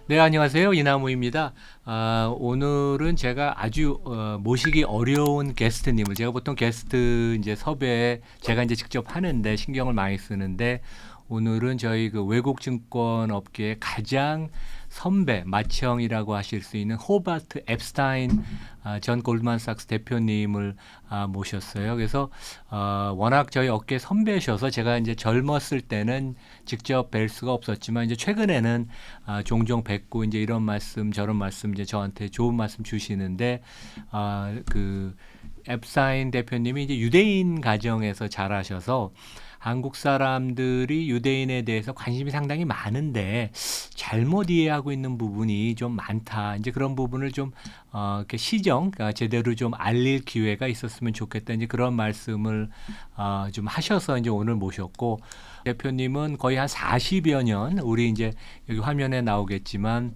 네, 안녕하세요. 이나무입니다. 오늘은 제가 아주 모시기 어려운 게스트님을, 제가 보통 게스트 이제 섭외 제가 이제 직접 하는데 신경을 많이 쓰는데, 오늘은 저희 그 외국 증권 업계의 가장 선배, 맏형이라고 하실 수 있는 호바트 앱스타인 전 골드만삭스 대표님을 모셨어요. 그래서 워낙 저희 업계 선배셔서 제가 이제 젊었을 때는 직접 뵐 수가 없었지만, 이제 최근에는 종종 뵙고 이제 이런 말씀 저런 말씀 이제 저한테 좋은 말씀 주시는데, 그 앱스타인 대표님이 이제 유대인 가정에서 자라셔서 한국 사람들이 유대인에 대해서 관심이 상당히 많은데 잘못 이해하고 있는 부분이 좀 많다. 이제 그런 부분을 좀 이렇게 제대로 좀 알릴 기회가 있었으면 좋겠다. 이제 그런 말씀을 좀 하셔서 이제 오늘 모셨고, 대표님은 거의 한 40여 년, 우리 이제 여기 화면에 나오겠지만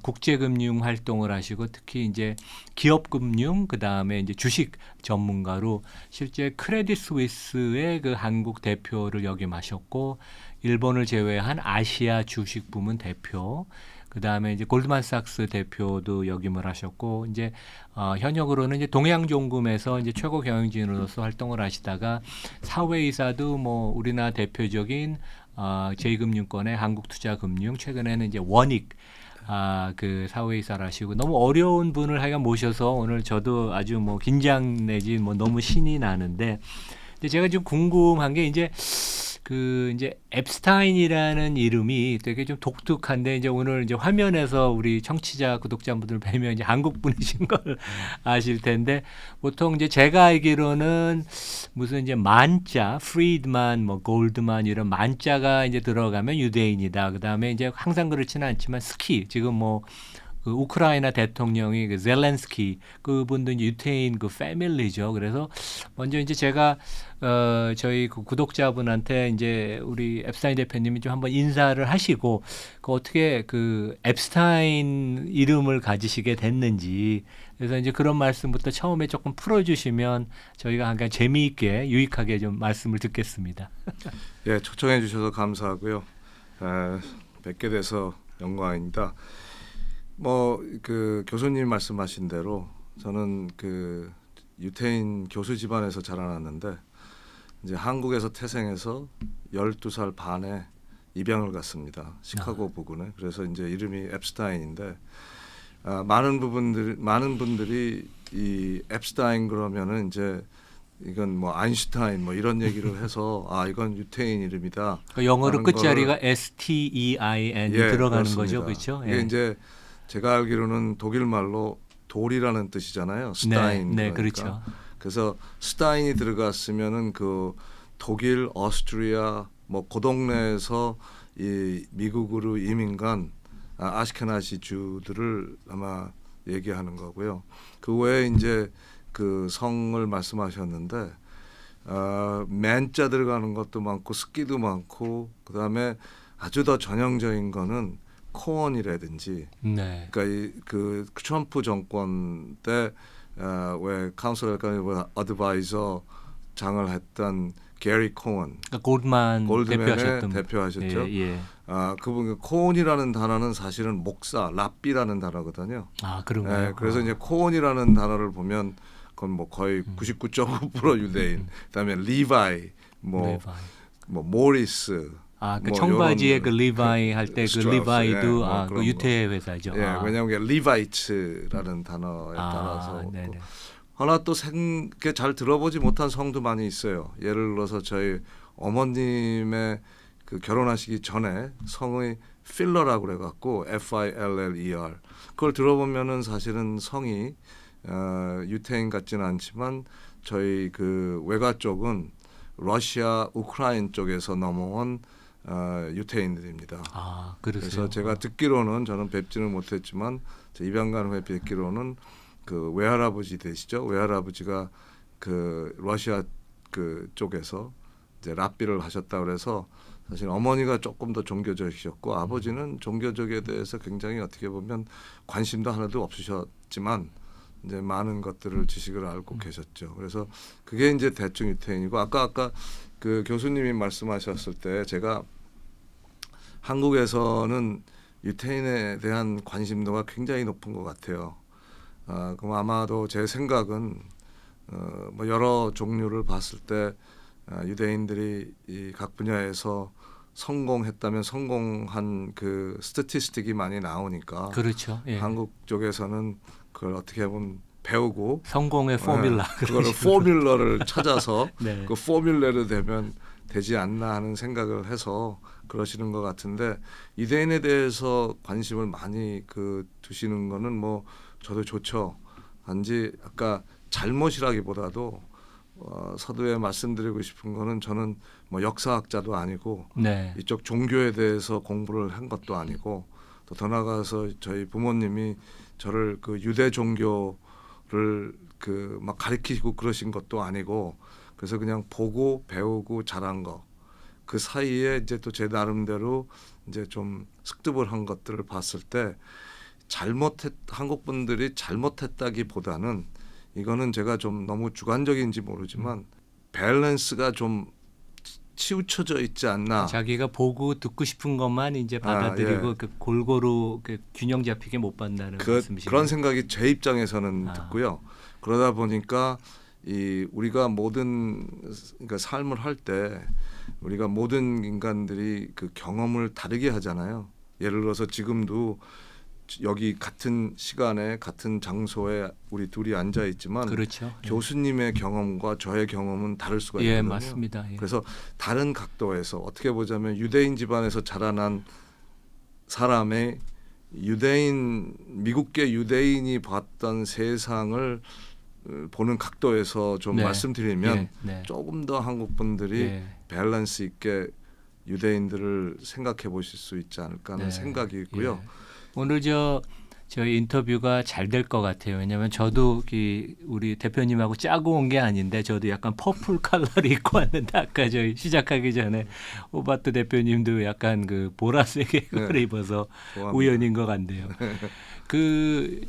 국제금융 활동을 하시고, 특히 이제 기업금융, 그 다음에 이제 주식 전문가로 실제 크레딧 스위스의 그 한국 대표를 역임하셨고, 일본을 제외한 아시아 주식 부문 대표, 그 다음에 이제 골드만삭스 대표도 역임을 하셨고, 이제 현역으로는 이제 동양종금에서 이제 최고 경영진으로서 활동을 하시다가 사회이사도 뭐 우리나라 대표적인 제2금융권의 한국투자금융, 최근에는 이제 원익 그 사회이사를 하시고, 너무 어려운 분을 하여간 모셔서 오늘 저도 아주 뭐 긴장 내지 뭐 너무 신이 나는데, 근데 제가 좀 궁금한 게 이제 앱스타인이라는 이름이 되게 좀 독특한데, 이제 오늘 이제 화면에서 우리 청취자 구독자분들 뵈면 이제 한국 분이신 걸 아실 텐데, 보통 이제 제가 알기로는 무슨 이제 만자, 프리드만, 뭐 골드만 이런 만자가 이제 들어가면 유대인이다. 그다음에 이제 항상 그렇지는 않지만 스키, 지금 뭐 그 우크라이나 대통령이 그 젤렌스키 그분도 이제 유태인 그 패밀리죠. 그래서 먼저 이제 제가 저희 그 구독자분한테 이제 우리 앱스타인 대표님이 좀 한번 인사를 하시고, 그 어떻게 그 앱스타인 이름을 가지시게 됐는지, 그래서 이제 그런 말씀부터 처음에 조금 풀어주시면 저희가 약간 재미있게 유익하게 좀 말씀을 듣겠습니다. 예, 초청해 주셔서 감사하고요. 뵙게 돼서 영광입니다. 뭐 그 교수님 말씀하신 대로 저는 그 유태인 교수 집안에서 자라났는데, 이제 한국에서 태생해서 12살 반에 입양을 갔습니다. 시카고 부근에. 그래서 이제 이름이 앱스타인인데, 많은 분들이 이 앱스타인 그러면은 이제 이건 뭐 아인슈타인 뭐 이런 얘기를 해서 이건 유태인 이름이다. 그 영어로 끝자리가 STEIN이 들어가는 그렇습니다. 거죠, 그렇죠? 이게 이제 제가 알기로는 독일 말로 돌이라는 뜻이잖아요. 스타인. 네, 그러니까. 그렇죠. 그래서 스타인이 들어갔으면은 그 독일, 오스트리아 뭐 그 동네에서 이 미국으로 이민 간 아시케나지 주들을 아마 얘기하는 거고요. 그 외에 이제 그 성을 말씀하셨는데, 맨자 들어가는 것도 많고 스키도 많고, 그다음에 아주 더 전형적인 거는 코언이라든지, 네. 그러니까 그 트럼프 정권 때 왜 카운슬 어드바이저 장을 했던 게리 코언, 그러니까 골드만의 대표하셨죠. 예. 그분 코언이라는 단어는 사실은 목사, 랍비라는 단어거든요. 그런가요? 예, 그래서 이제 코언이라는 단어를 보면 그건 뭐 거의 99.5% 유대인. 그다음에 리바이, 뭐 모리스. 그 뭐 청바지에 그 리바이 할 때 그 리바이도 그 유태 회사죠. 예, 왜냐하면 리바이츠라는 단어에 따라서. 하나 또 잘 들어보지 못한 성도 많이 있어요. 예를 들어서 저희 어머님의 그 결혼하시기 전에 성의 필러라고 그래갖고 FILLER. 그걸 들어보면은 사실은 성이 유태인 같지는 않지만 저희 그 외가 쪽은 러시아, 우크라이나 쪽에서 넘어온 유태인들입니다. 그래서 제가 듣기로는, 저는 뵙지는 못했지만 제 입양간 후에 뵙기로는 그 외할아버지 되시죠. 외할아버지가 그 러시아 그 쪽에서 이제 랍비를 하셨다 그래서 사실 어머니가 조금 더 종교적이셨고, 아버지는 종교적에 대해서 굉장히 어떻게 보면 관심도 하나도 없으셨지만 이제 많은 것들을 지식을 알고 계셨죠. 그래서 그게 이제 대충 유태인이고 아까 그 교수님이 말씀하셨을 때 제가 한국에서는 유태인에 대한 관심도가 굉장히 높은 것 같아요. 그럼 아마도 제 생각은 뭐 여러 종류를 봤을 때 유대인들이 이 각 분야에서 성공했다면 성공한 그 스태티스틱이 많이 나오니까 그렇죠. 예. 한국 쪽에서는 그걸 어떻게 보면 배우고 성공의 포뮬라 그거를 포뮬러를 찾아서 네. 그 포뮬러를 되면 되지 않나 하는 생각을 해서 그러시는 것 같은데 유대인에 대해서 관심을 많이 두시는 거는 뭐 저도 좋죠. 단지 아까 잘못이라기보다도 서두에 말씀드리고 싶은 거는 저는 뭐 역사학자도 아니고 네. 이쪽 종교에 대해서 공부를 한 것도 아니고 또 더 나아가서 저희 부모님이 저를 그 유대 종교를 막 가르치고 그러신 것도 아니고 그래서 그냥 보고 배우고 자란 거 그 사이에 이제 또 제 나름대로 이제 좀 습득을 한 것들을 봤을 때 한국 분들이 잘못했다기보다는 이거는 제가 좀 너무 주관적인지 모르지만 밸런스가 좀 치우쳐져 있지 않나. 자기가 보고 듣고 싶은 것만 이제 받아들이고 예. 그 골고루 그 균형 잡히게 못 받는다는 말씀이신가요? 그런 생각이 제 입장에서는 듣고요. 그러다 보니까 우리가 모든 그러니까 삶을 할 때 우리가 모든 인간들이 그 경험을 다르게 하잖아요. 예를 들어서 지금도 여기 같은 시간에 같은 장소에 우리 둘이 앉아 있지만 그렇죠. 교수님의 경험과 저의 경험은 다를 수가 있거든요. 예, 맞습니다. 예. 그래서 다른 각도에서 어떻게 보자면 유대인 집안에서 자라난 사람의 미국계 유대인이 봤던 세상을 보는 각도에서 좀 네. 말씀드리면 예, 네. 조금 더 한국 분들이 예. 밸런스 있게 유대인들을 생각해 보실 수 있지 않을까 하는 네. 생각이 있고요. 예. 오늘 저희 인터뷰가 잘 될 것 같아요. 왜냐하면 저도 우리 대표님하고 짜고 온 게 아닌데 저도 약간 퍼플 컬러를 입고 왔는데 아까 저희 시작하기 전에 오바트 대표님도 약간 그 보라색의 걸 입어서 좋아합니다. 우연인 것 같네요. 그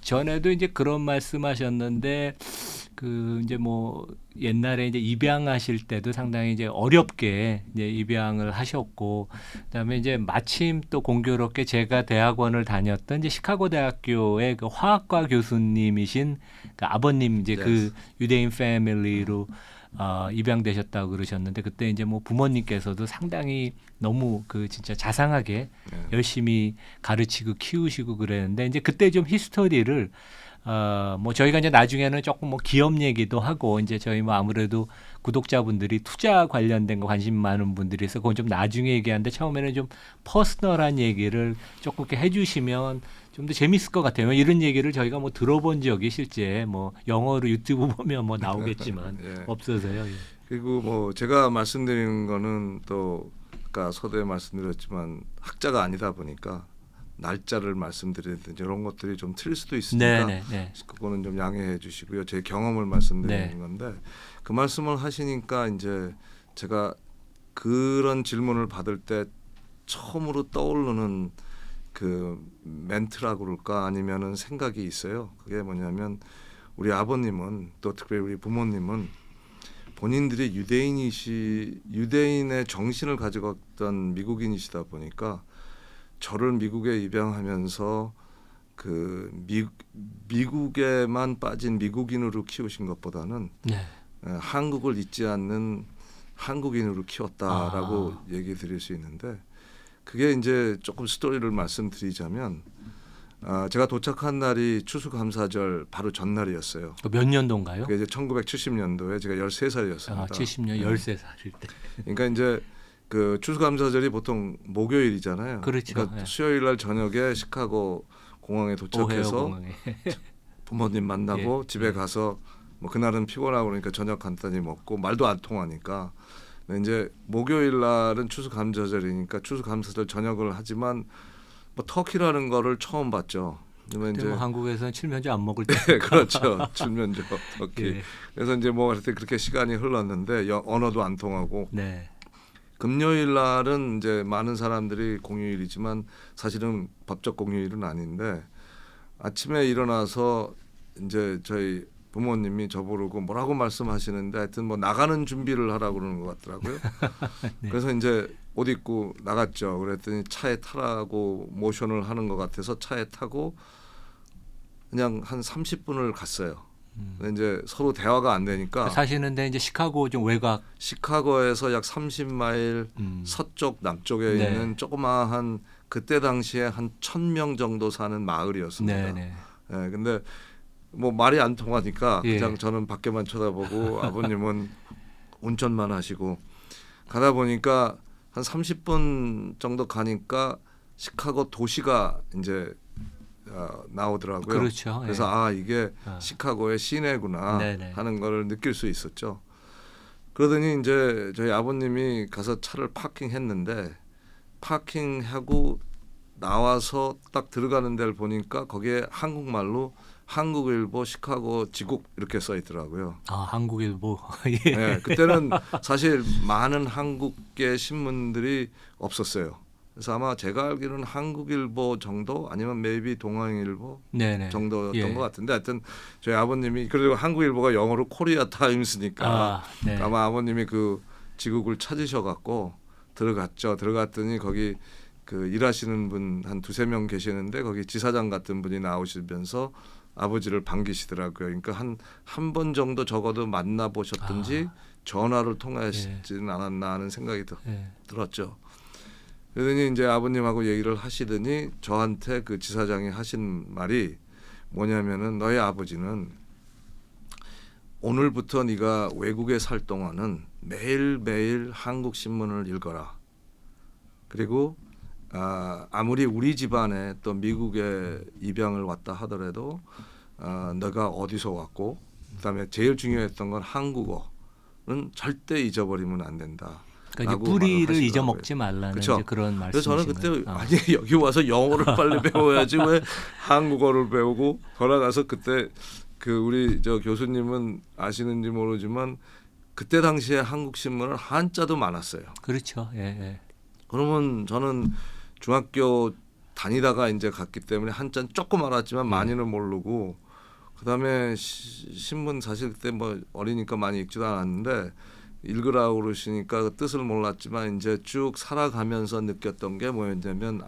전에도 이제 그런 말씀하셨는데 이제 뭐 옛날에 이제 입양하실 때도 상당히 이제 어렵게 이제 입양을 하셨고 그다음에 이제 마침 또 공교롭게 제가 대학원을 다녔던 이제 시카고 대학교의 그 화학과 교수님이신 그 아버님 이제 그 유대인 패밀리로 입양되셨다고 그러셨는데 그때 이제 뭐 부모님께서도 상당히 너무 진짜 자상하게 열심히 가르치고 키우시고 그랬는데 이제 그때 좀 히스토리를 뭐 저희가 이제 나중에는 조금 뭐 기업 얘기도 하고 이제 저희 뭐 아무래도 구독자분들이 투자 관련된 거 관심 많은 분들이 있어 그건 좀 나중에 얘기하는데 처음에는 좀 퍼스널한 얘기를 조금 이렇게 해주시면 좀 더 재밌을 것 같아요. 이런 얘기를 저희가 뭐 들어본 적이 실제 뭐 영어로 유튜브 보면 뭐 나오겠지만 예. 없어서요. 예. 그리고 뭐 제가 말씀드리는 거는 또 아까 서두에 말씀드렸지만 학자가 아니다 보니까 날짜를 말씀드리든지 이런 것들이 좀 틀릴 수도 있으니까 네. 그거는 좀 양해해 주시고요. 제 경험을 말씀드리는 네. 건데 그 말씀을 하시니까 이제 제가 그런 질문을 받을 때 처음으로 떠오르는 그 멘트라고 그럴까 아니면은 생각이 있어요. 그게 뭐냐면 우리 아버님은 또 특별히 우리 부모님은 본인들이 유대인의 정신을 가지고 있던 미국인이시다 보니까 저를 미국에 입양하면서 미국에만 빠진 미국인으로 키우신 것보다는 네. 한국을 잊지 않는 한국인으로 키웠다라고 얘기 드릴 수 있는데 그게 이제 조금 스토리를 말씀드리자면 제가 도착한 날이 추수감사절 바로 전날이었어요. 몇 년도인가요? 그게 이제 1970년도에 제가 13살이었습니다. 70년 13살일 때. 그러니까 이제 그 추수감사절이 보통 목요일이잖아요. 그렇죠. 그러니까 네. 수요일 날 저녁에 시카고 공항에 도착해서 공항에. 부모님 만나고 예, 집에 가서 뭐 그날은 피곤하고 그러니까 저녁 간단히 먹고 말도 안 통하니까 근데 이제 목요일 날은 추수감사절이니까 추수감사절 저녁을 하지만 뭐 터키라는 거를 처음 봤죠. 그러면 그때 뭐 한국에서는 칠면조 안 먹을 때. 그렇죠. 칠면조 터키. 예. 그래서 이제 뭐 그때 그렇게 시간이 흘렀는데 언어도 안 통하고 네. 금요일 날은 이제 많은 사람들이 공휴일이지만 사실은 법적 공휴일은 아닌데 아침에 일어나서 이제 저희 부모님이 저보고 뭐라고 말씀하시는데 하여튼 뭐 나가는 준비를 하라고 그러는 것 같더라고요. 네. 그래서 이제 옷 입고 나갔죠. 그랬더니 차에 타라고 모션을 하는 것 같아서 차에 타고 그냥 한 30분을 갔어요. 근데 이제 서로 대화가 안 되니까 사시는데 이제 시카고 좀 외곽. 시카고에서 약 30마일 서쪽 남쪽에 네. 있는 조그마한 그때 당시에 한 1,000명 정도 사는 마을이었습니다. 네네. 예, 근데 뭐 말이 안 통하니까 예. 그냥 저는 밖에만 쳐다보고 아버님은 운전만 하시고 가다 보니까 한 30분 정도 가니까 시카고 도시가 이제 나오더라고요. 그렇죠. 그래서 예. 아 이게 시카고의 시내구나 네네. 하는 거를 느낄 수 있었죠. 그러더니 이제 저희 아버님이 가서 차를 파킹했는데 파킹하고 나와서 딱 들어가는 데를 보니까 거기에 한국말로 한국일보 시카고 지국 이렇게 써 있더라고요. 아, 한국일보. 예. 네, 그때는 사실 많은 한국계 신문들이 없었어요. 그래서 아마 제가 알기로는 한국일보 정도 아니면 maybe 동아일보 네네. 정도였던 예. 것 같은데 하여튼 저희 아버님이 그리고 한국일보가 영어로 코리아 타임스니까 아, 네. 아마 아버님이 그 지국을 찾으셔갖고 들어갔죠. 들어갔더니 거기 그 일하시는 분 한 두세 명 계시는데 거기 지사장 같은 분이 나오시면서 아버지를 반기시더라고요. 그러니까 한 번 정도 적어도 만나보셨든지 전화를 통하시지는 않았나 하는 생각이 예. 들었죠. 그러더니 이제 아버님하고 얘기를 하시더니 저한테 그 지사장이 하신 말이 뭐냐면은 너희 아버지는 오늘부터 네가 외국에 살 동안은 매일매일 한국 신문을 읽어라. 그리고 아무리 우리 집안에 또 미국에 입양을 왔다 하더라도 너가 어디서 왔고 그다음에 제일 중요했던 건 한국어는 절대 잊어버리면 안 된다. 그러니까 이제 뿌리를 잊어먹지 말라는 그쵸? 이제 그런 그래서 말씀이신 저는 그때 거예요. 아니 여기 와서 영어를 빨리 배워야지 왜 한국어를 배우고 돌아가서 그때 그 우리 저 교수님은 아시는지 모르지만 그때 당시에 한국 신문은 한자도 많았어요. 그렇죠. 예, 예. 그러면 저는 중학교 다니다가 이제 갔기 때문에 한자는 조금 알았지만 많이는 모르고 그다음에 신문 사실 그때 뭐 어리니까 많이 읽지도 않았는데 읽으라고 그러시니까 그 뜻을 몰랐지만 이제 쭉 살아가면서 느꼈던 게 뭐였냐면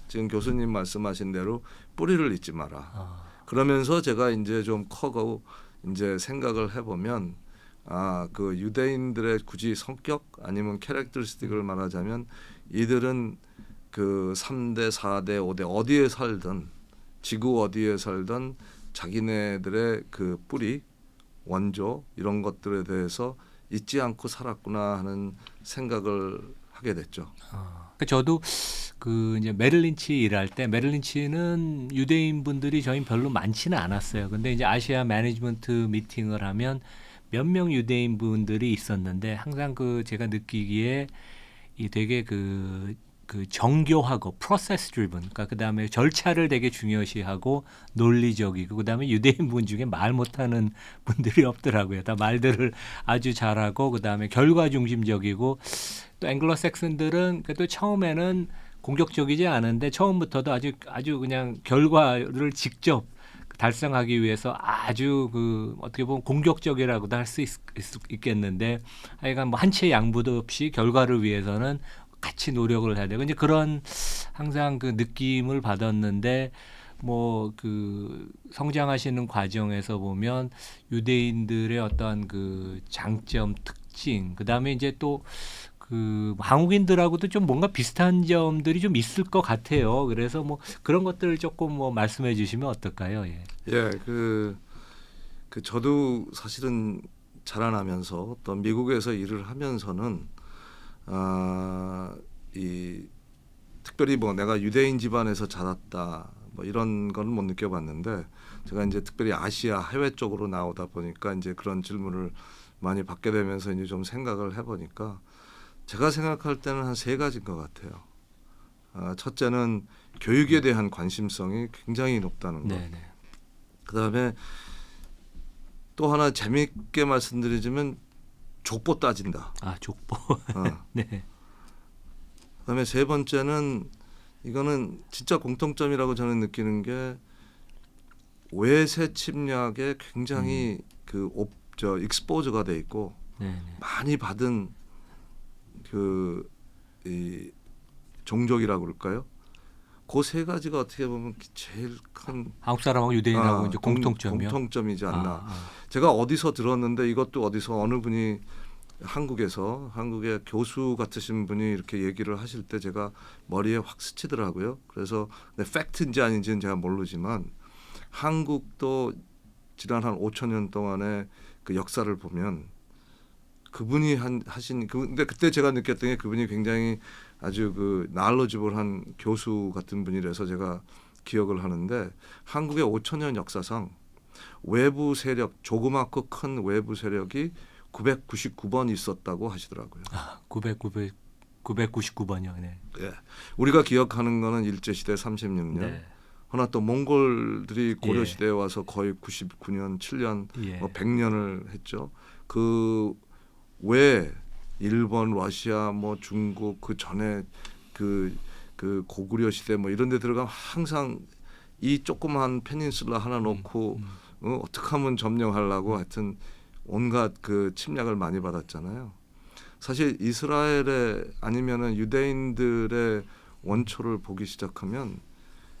지금 교수님 말씀하신 대로 뿌리를 잊지 마라. 그러면서 제가 이제 좀 커가고 이제 생각을 해보면 그 유대인들의 굳이 성격 아니면 캐릭터리스틱을 말하자면 이들은 그 3대, 4대, 5대 어디에 살든 지구 어디에 살든 자기네들의 그 뿌리, 원조 이런 것들에 대해서 잊지 않고 살았구나 하는 생각을 하게 됐죠. 그러니까 저도 그 이제 메릴 린치 일할 때 메릴 린치는 유대인 분들이 저희 별로 많지는 않았어요. 근데 이제 아시아 매니지먼트 미팅을 하면 몇 명 유대인 분들이 있었는데 항상 그 제가 느끼기에 이 되게 그 정교하고 프로세스 드리븐 그러니까 그다음에 절차를 되게 중요시하고 논리적이고 그다음에 유대인 분 중에 말 못하는 분들이 없더라고요. 다 말들을 아주 잘하고 그다음에 결과 중심적이고 또 앵글로색슨들은 또 처음에는 공격적이지 않은데 처음부터도 아주 그냥 결과를 직접 달성하기 위해서 아주 그 어떻게 보면 공격적이라고도 할 수 있겠는데 하여간 뭐 한치의 양보도 없이 결과를 위해서는 같이 노력을 해야 되고 이제 그런 항상 그 느낌을 받았는데 뭐 그 성장하시는 과정에서 보면 유대인들의 어떤 그 장점 특징 그다음에 이제 또 그 한국인들하고도 좀 뭔가 비슷한 점들이 좀 있을 것 같아요. 그래서 뭐 그런 것들을 조금 뭐 말씀해 주시면 어떨까요? 예. 예, 그 저도 사실은 자라나면서 또 미국에서 일을 하면서는 이 특별히 뭐 내가 유대인 집안에서 자랐다 뭐 이런 건 못 느껴봤는데 제가 이제 특별히 아시아 해외 쪽으로 나오다 보니까 이제 그런 질문을 많이 받게 되면서 이제 좀 생각을 해보니까 제가 생각할 때는 한 세 가지인 것 같아요. 첫째는 교육에 대한 관심성이 굉장히 높다는 것. 네네. 그다음에 또 하나 재미있게 말씀드리자면 족보 따진다. 족보. 네. 그다음에 세 번째는 이거는 진짜 공통점이라고 저는 느끼는 게 외세 침략에 굉장히 저 익스포즈가 돼 있고 네. 많이 받은 이 종족이라고 그럴까요? 그 세 가지가 어떻게 보면 제일 큰 한국 사람하고 유대인하고 이제 공통점이요. 공통점이지 않나. 아. 제가 어디서 들었는데 이것도 어디서 어느 분이 한국의 교수 같으신 분이 이렇게 얘기를 하실 때 제가 머리에 확 스치더라고요. 그래서 팩트인지 아닌지는 제가 모르지만 한국도 지난 한 5천 년 동안의 그 역사를 보면 그분이 근데 그때 제가 느꼈던 게 그분이 굉장히 아주 그 knowledgeable한 교수 같은 분이라서 제가 기억을 하는데 한국의 5천 년 역사상 외부 세력 조그맣고 큰 외부 세력이 999번 있었다고 하시더라고요. 999번이요. 네. 예. 우리가 기억하는 거는 일제 시대 36년. 네. 하나 또 몽골들이 고려 예. 시대에 와서 거의 99년, 7년, 예. 뭐 100년을 했죠. 그 외 일본, 러시아, 뭐 중국 그 전에 그 고구려 시대 뭐 이런 데 들어가면 항상 이 조그만 페닌슐라 하나 놓고 어떻게 하면 점령하려고 하여튼 온갖 그 침략을 많이 받았잖아요. 사실 이스라엘의 아니면은 유대인들의 원초를 보기 시작하면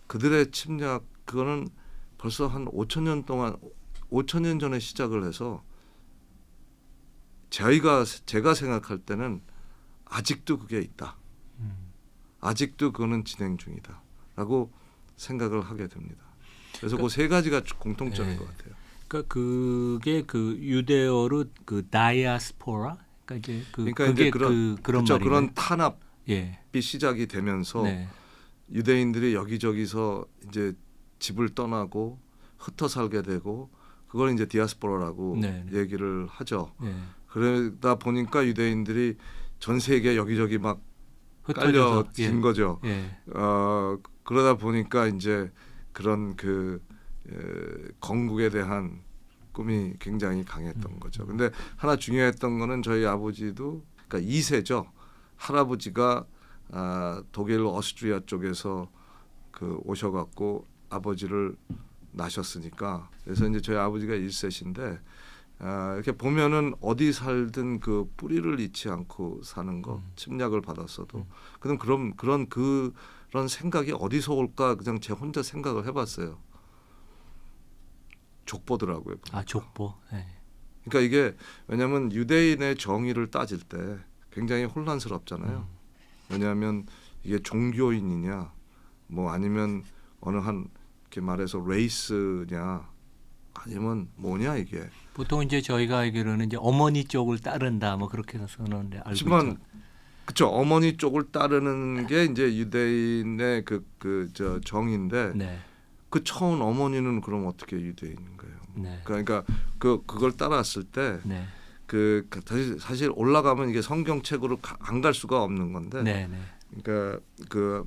그들의 침략 그거는 벌써 한 5천 년 동안 5천 년 전에 시작을 해서 제가 생각할 때는 아직도 그게 있다. 아직도 그거는 진행 중이다라고 생각을 하게 됩니다. 그래서 그 세 가지가 공통점인 것 같아요. 그러니까 그게 그 유대어로 그 다이아스포라, 그러니까 이제 그러니까 그게 이제 그런 그런 말이에요. 그런 탄압이 예. 시작이 되면서 네. 유대인들이 여기저기서 이제 집을 떠나고 흩어 살게 되고 그걸 이제 디아스포라라고 네. 얘기를 하죠. 예. 그러다 보니까 유대인들이 전 세계 여기저기 막 흩어져서, 깔려진 거죠. 예. 그러다 보니까 이제 그런 건국에 대한 꿈이 굉장히 강했던 거죠. 근데 하나 중요했던 거는 저희 아버지도 그러니까 2세죠. 할아버지가 독일 오스트리아 쪽에서 오셔갖고 아버지를 낳으셨으니까 그래서 이제 저희 아버지가 1세신데 이렇게 보면은 어디 살든 그 뿌리를 잃지 않고 사는 거 침략을 받았어도 그런 생각이 어디서 올까 그냥 제 혼자 생각을 해봤어요. 족보더라고요. 보니까. 족보. 예. 그러니까 이게 왜냐하면 유대인의 정의를 따질 때 굉장히 혼란스럽잖아요. 왜냐하면 이게 종교인이냐 뭐 아니면 어느 한 이렇게 말해서 레이스냐 아니면 뭐냐 이게. 보통 이제 저희가 알기로는 이제 어머니 쪽을 따른다 뭐 그렇게 선언을 알고 있죠. 하지만 그렇죠. 어머니 쪽을 따르는 게 이제 유대인의 저 정인데 네. 그 처음 어머니는 그럼 어떻게 유대인인 거예요? 네. 그러니까 그걸 따랐을 때 네. 사실 올라가면 이게 성경책으로 안 갈 수가 없는 건데. 네. 네. 그러니까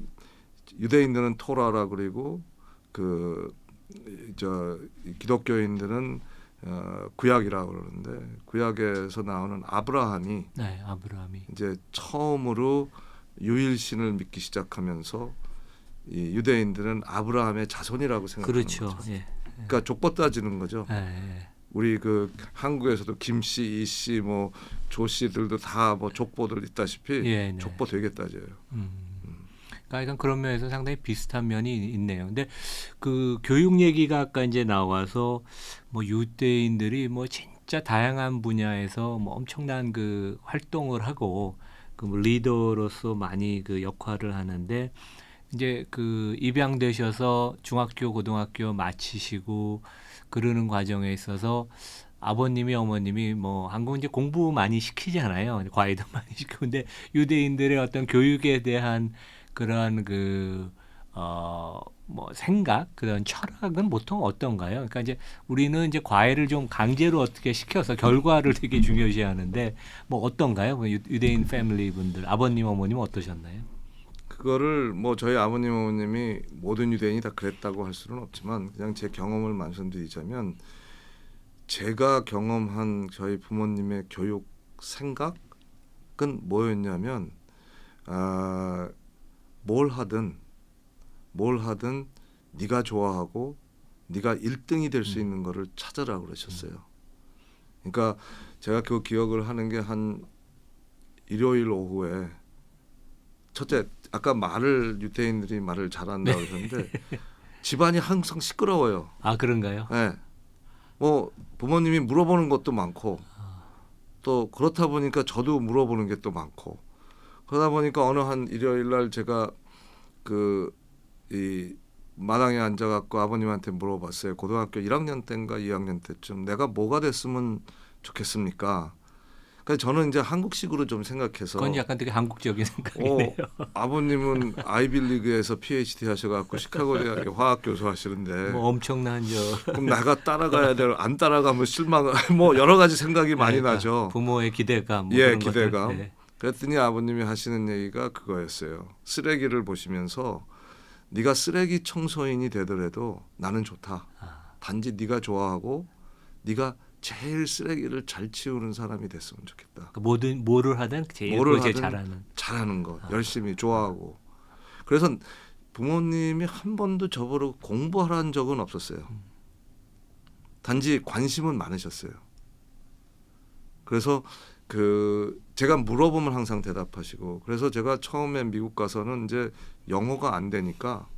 유대인들은 토라라 그리고 기독교인들은 구약이라고 그러는데 구약에서 나오는 아브라함이 네. 아브라함이 이제 처음으로 유일신을 믿기 시작하면서 이 유대인들은 아브라함의 자손이라고 생각하는 그렇죠. 거죠. 예. 그러니까 족보 따지는 거죠. 예. 우리 한국에서도 김씨, 이씨, 뭐 조씨들도 다 뭐 족보들 있다시피 예, 네. 족보 되게 따져요. 그러니까 그런 면에서 상당히 비슷한 면이 있네요. 근데 그 교육 얘기가 아까 이제 나와서 뭐 유대인들이 뭐 진짜 다양한 분야에서 뭐 엄청난 그 활동을 하고 뭐 리더로서 많이 그 역할을 하는데 이제 입양되셔서 중학교, 고등학교 마치시고 그러는 과정에 있어서 아버님이 어머님이 뭐 한국은 이제 공부 많이 시키잖아요. 과외도 많이 시키고 근데 유대인들의 어떤 교육에 대한 그런 뭐 생각, 그런 철학은 보통 어떤가요? 그러니까 이제 우리는 이제 과외를 좀 강제로 어떻게 시켜서 결과를 되게 중요시하는데 뭐 어떤가요? 유대인 패밀리 분들, 아버님, 어머님은 어떠셨나요? 그거를 뭐 저희 아버님 어머님이 모든 유대인이 다 그랬다고 할 수는 없지만 그냥 제 경험을 말씀드리자면 제가 경험한 저희 부모님의 교육 생각은 뭐였냐면 뭘 하든 네가 좋아하고 네가 1등이 될 수 있는 거를 찾아라 그러셨어요. 그러니까 제가 그 기억을 하는 게 한 일요일 오후에 첫째 아까 유대인들이 말을 잘한다고 그러셨는데 집안이 항상 시끄러워요. 아 그런가요? 네. 뭐 부모님이 물어보는 것도 많고 또 그렇다 보니까 저도 물어보는 게 또 많고 그러다 보니까 어느 한 일요일 날 제가 그 이 마당에 앉아갖고 아버님한테 물어봤어요. 고등학교 1학년 때인가 2학년 때쯤 내가 뭐가 됐으면 좋겠습니까? 그러니까 저는 이제 한국식으로 좀 생각해서 그건 약간 되게 한국적인 생각이네요. 아버님은 아이빌리그에서 PhD 하셔갖고 시카고 대학에 화학 교수 하시는데 뭐 엄청난 그럼 내가 따라가야 될 안 따라가면 실망 뭐 여러 가지 생각이 많이 그러니까 나죠. 부모의 기대감, 뭐 예, 그런 기대감. 것들. 네. 그랬더니 아버님이 하시는 얘기가 그거였어요. 쓰레기를 보시면서 네가 쓰레기 청소인이 되더라도 나는 좋다. 단지 네가 좋아하고 네가 제일 쓰레기를 잘 치우는 사람이 됐으면 좋겠다. 그 뭐를 하든 제일 뭐를 제일 하든 잘하는 것, 아. 열심히 좋아하고. 그래서 부모님이 한 번도 저보고 공부하라는 적은 없었어요. 단지 관심은 많으셨어요. 그래서 제가 물어보면 항상 대답하시고 그래서 제가 처음에 미국 가서는 이제 영어가 안 되니까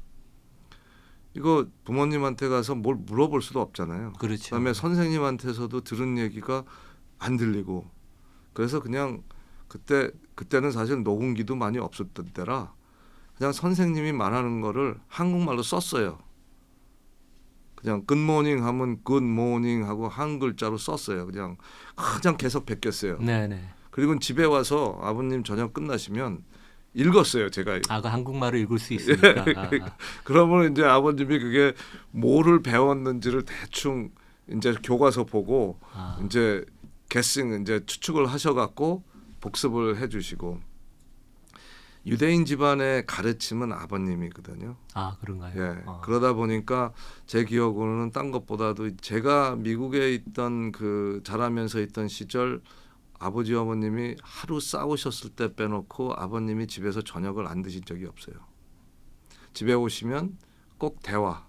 이거 부모님한테 가서 뭘 물어볼 수도 없잖아요. 그렇죠. 그다음에 선생님한테서도 들은 얘기가 안 들리고 그래서 그냥 그때는 사실 녹음기도 많이 없었던 때라 그냥 선생님이 말하는 거를 한국말로 썼어요. 그냥 굿모닝 하면 굿모닝 하고 한 글자로 썼어요. 그냥 계속 베꼈어요. 네네. 그리고 집에 와서 아버님 저녁 끝나시면 읽었어요. 제가. 아, 그 한국말을 읽을 수 있으니까. 그러면 이제 아버님이 그게 뭐를 배웠는지를 대충 이제 교과서 보고 이제 guessing 이제 추측을 하셔갖고 복습을 해주시고 유대인 집안의 가르침은 아버님이거든요. 아 그런가요? 예. 그러다 보니까 제 기억으로는 딴 것보다도 제가 미국에 있던 자라면서 있던 시절 아버지 어머님이 하루 싸우셨을 때 빼놓고 아버님이 집에서 저녁을 안 드신 적이 없어요. 집에 오시면 꼭 대화.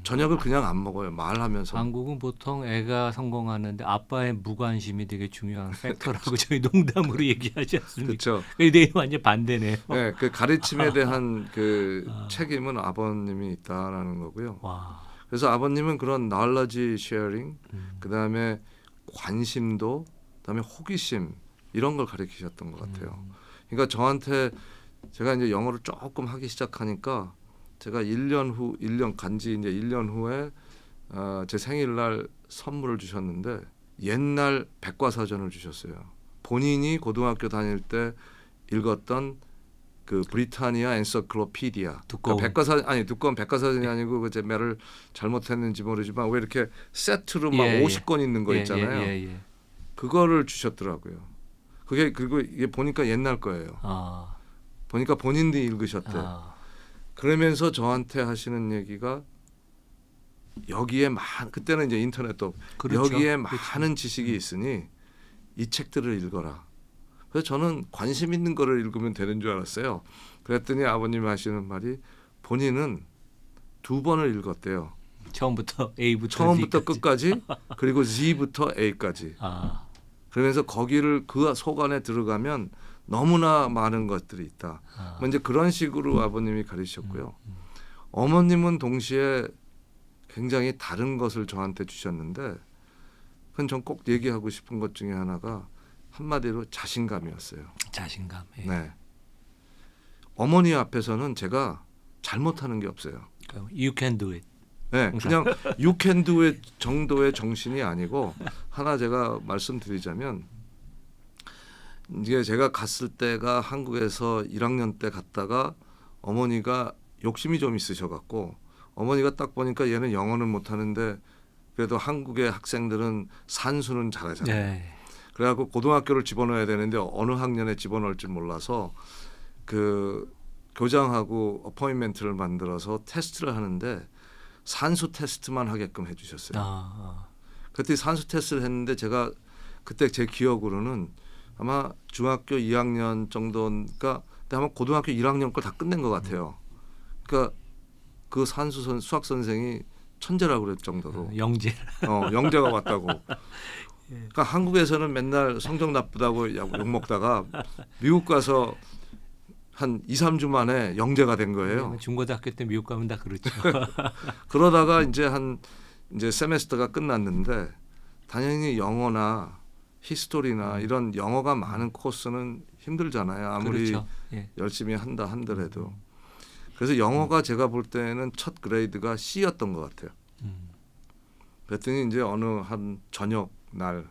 저녁을 그냥 안 먹어요. 말하면서. 한국은 보통 애가 성공하는데 아빠의 무관심이 되게 중요한 팩터라고 저희 농담으로 얘기하지 않습니까? 그렇죠. 내일 완전 반대네요. 네, 그 가르침에 대한 책임은 아버님이 있다라는 거고요. 와. 그래서 아버님은 그런 knowledge sharing, 그다음에 관심도, 그다음에 호기심 이런 걸 가르치셨던 것 같아요. 그러니까 저한테 제가 이제 영어를 조금 하기 시작하니까 제가 1년 간지 이제 1년 후에 제 생일날 선물을 주셨는데 옛날 백과사전을 주셨어요. 본인이 고등학교 다닐 때 읽었던 그 브리타니아 엔사클로피디아 두꺼운 두꺼운 백과사전이 아니고 제 말을 잘못했는지 모르지만 왜 이렇게 세트로 막 예, 50권 있는 거 있잖아요. 예. 그거를 주셨더라고요. 그리고 이게 보니까 옛날 거예요. 보니까 본인들이 읽으셨대. 그러면서 저한테 하시는 얘기가 여기에 그때는 이제 인터넷도 그렇죠. 여기에 그렇죠. 많은 지식이 있으니 이 책들을 읽어라. 그래서 저는 관심 있는 거를 읽으면 되는 줄 알았어요. 그랬더니 아버님이 하시는 말이 본인은 2번을 읽었대요. 처음부터 A부터 처음부터 Z까지. 끝까지 그리고 Z부터 A까지. 그러면서 거기를 그 속 안에 들어가면 너무나 많은 것들이 있다. 뭐 이제 그런 식으로 아버님이 가르치셨고요. 어머님은 동시에 굉장히 다른 것을 저한테 주셨는데 그건 전 꼭 얘기하고 싶은 것 중에 하나가 한마디로 자신감이었어요. 자신감. 예. 네. 어머니 앞에서는 제가 잘못하는 게 없어요. You can do it. 네, 그냥 you can do it 정도의 정신이 아니고 하나 제가 말씀드리자면 이게 제가 갔을 때가 한국에서 1학년 때 갔다가 어머니가 욕심이 좀 있으셔갖고 어머니가 딱 보니까 얘는 영어는 못하는데 그래도 한국의 학생들은 산수는 잘하잖아요. 네. 그래갖고 고등학교를 집어넣어야 되는데 어느 학년에 집어넣을 줄 몰라서 그 교장하고 어포인먼트를 만들어서 테스트를 하는데 산수 테스트만 하게끔 해주셨어요. 그때 산수 테스트를 했는데 제가 그때 제 기억으로는 아마 중학교 2학년 정도니까 아마 고등학교 1학년 걸 다 끝낸 것 같아요. 그러니까 그 수학 선생이 천재라고 그럴 정도로 영재. 영재가 왔다고. 그러니까 한국에서는 맨날 성적 나쁘다고 욕 먹다가 미국 가서 한 2, 3주 만에 영재가 된 거예요. 중고등학교 때 미국 가면 다 그렇죠. 그러다가 이제 세메스터가 끝났는데 당연히 영어나 히스토리나 이런 영어가 많은 코스는 힘들잖아요. 아무리 그렇죠. 예. 열심히 한다 한더라도. 그래서 영어가 제가 볼 때는 첫 그레이드가 C였던 것 같아요. 그랬더니 이제 어느 한 저녁 날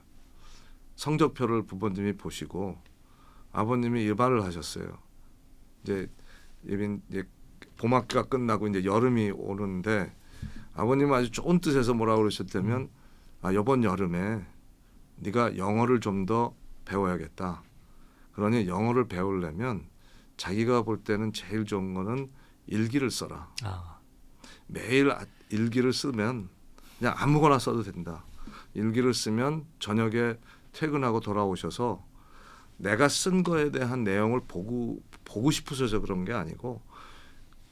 성적표를 부모님이 보시고 아버님이 이 말을 하셨어요. 이제 봄학기가 끝나고 이제 여름이 오는데 아버님은 아주 좋은 뜻에서 뭐라고 그러셨다면 이번 여름에 네가 영어를 좀 더 배워야겠다. 그러니 영어를 배우려면 자기가 볼 때는 제일 좋은 거는 일기를 써라. 매일 일기를 쓰면 그냥 아무거나 써도 된다. 일기를 쓰면 저녁에 퇴근하고 돌아오셔서 내가 쓴 거에 대한 내용을 보고 싶으셔서 그런 게 아니고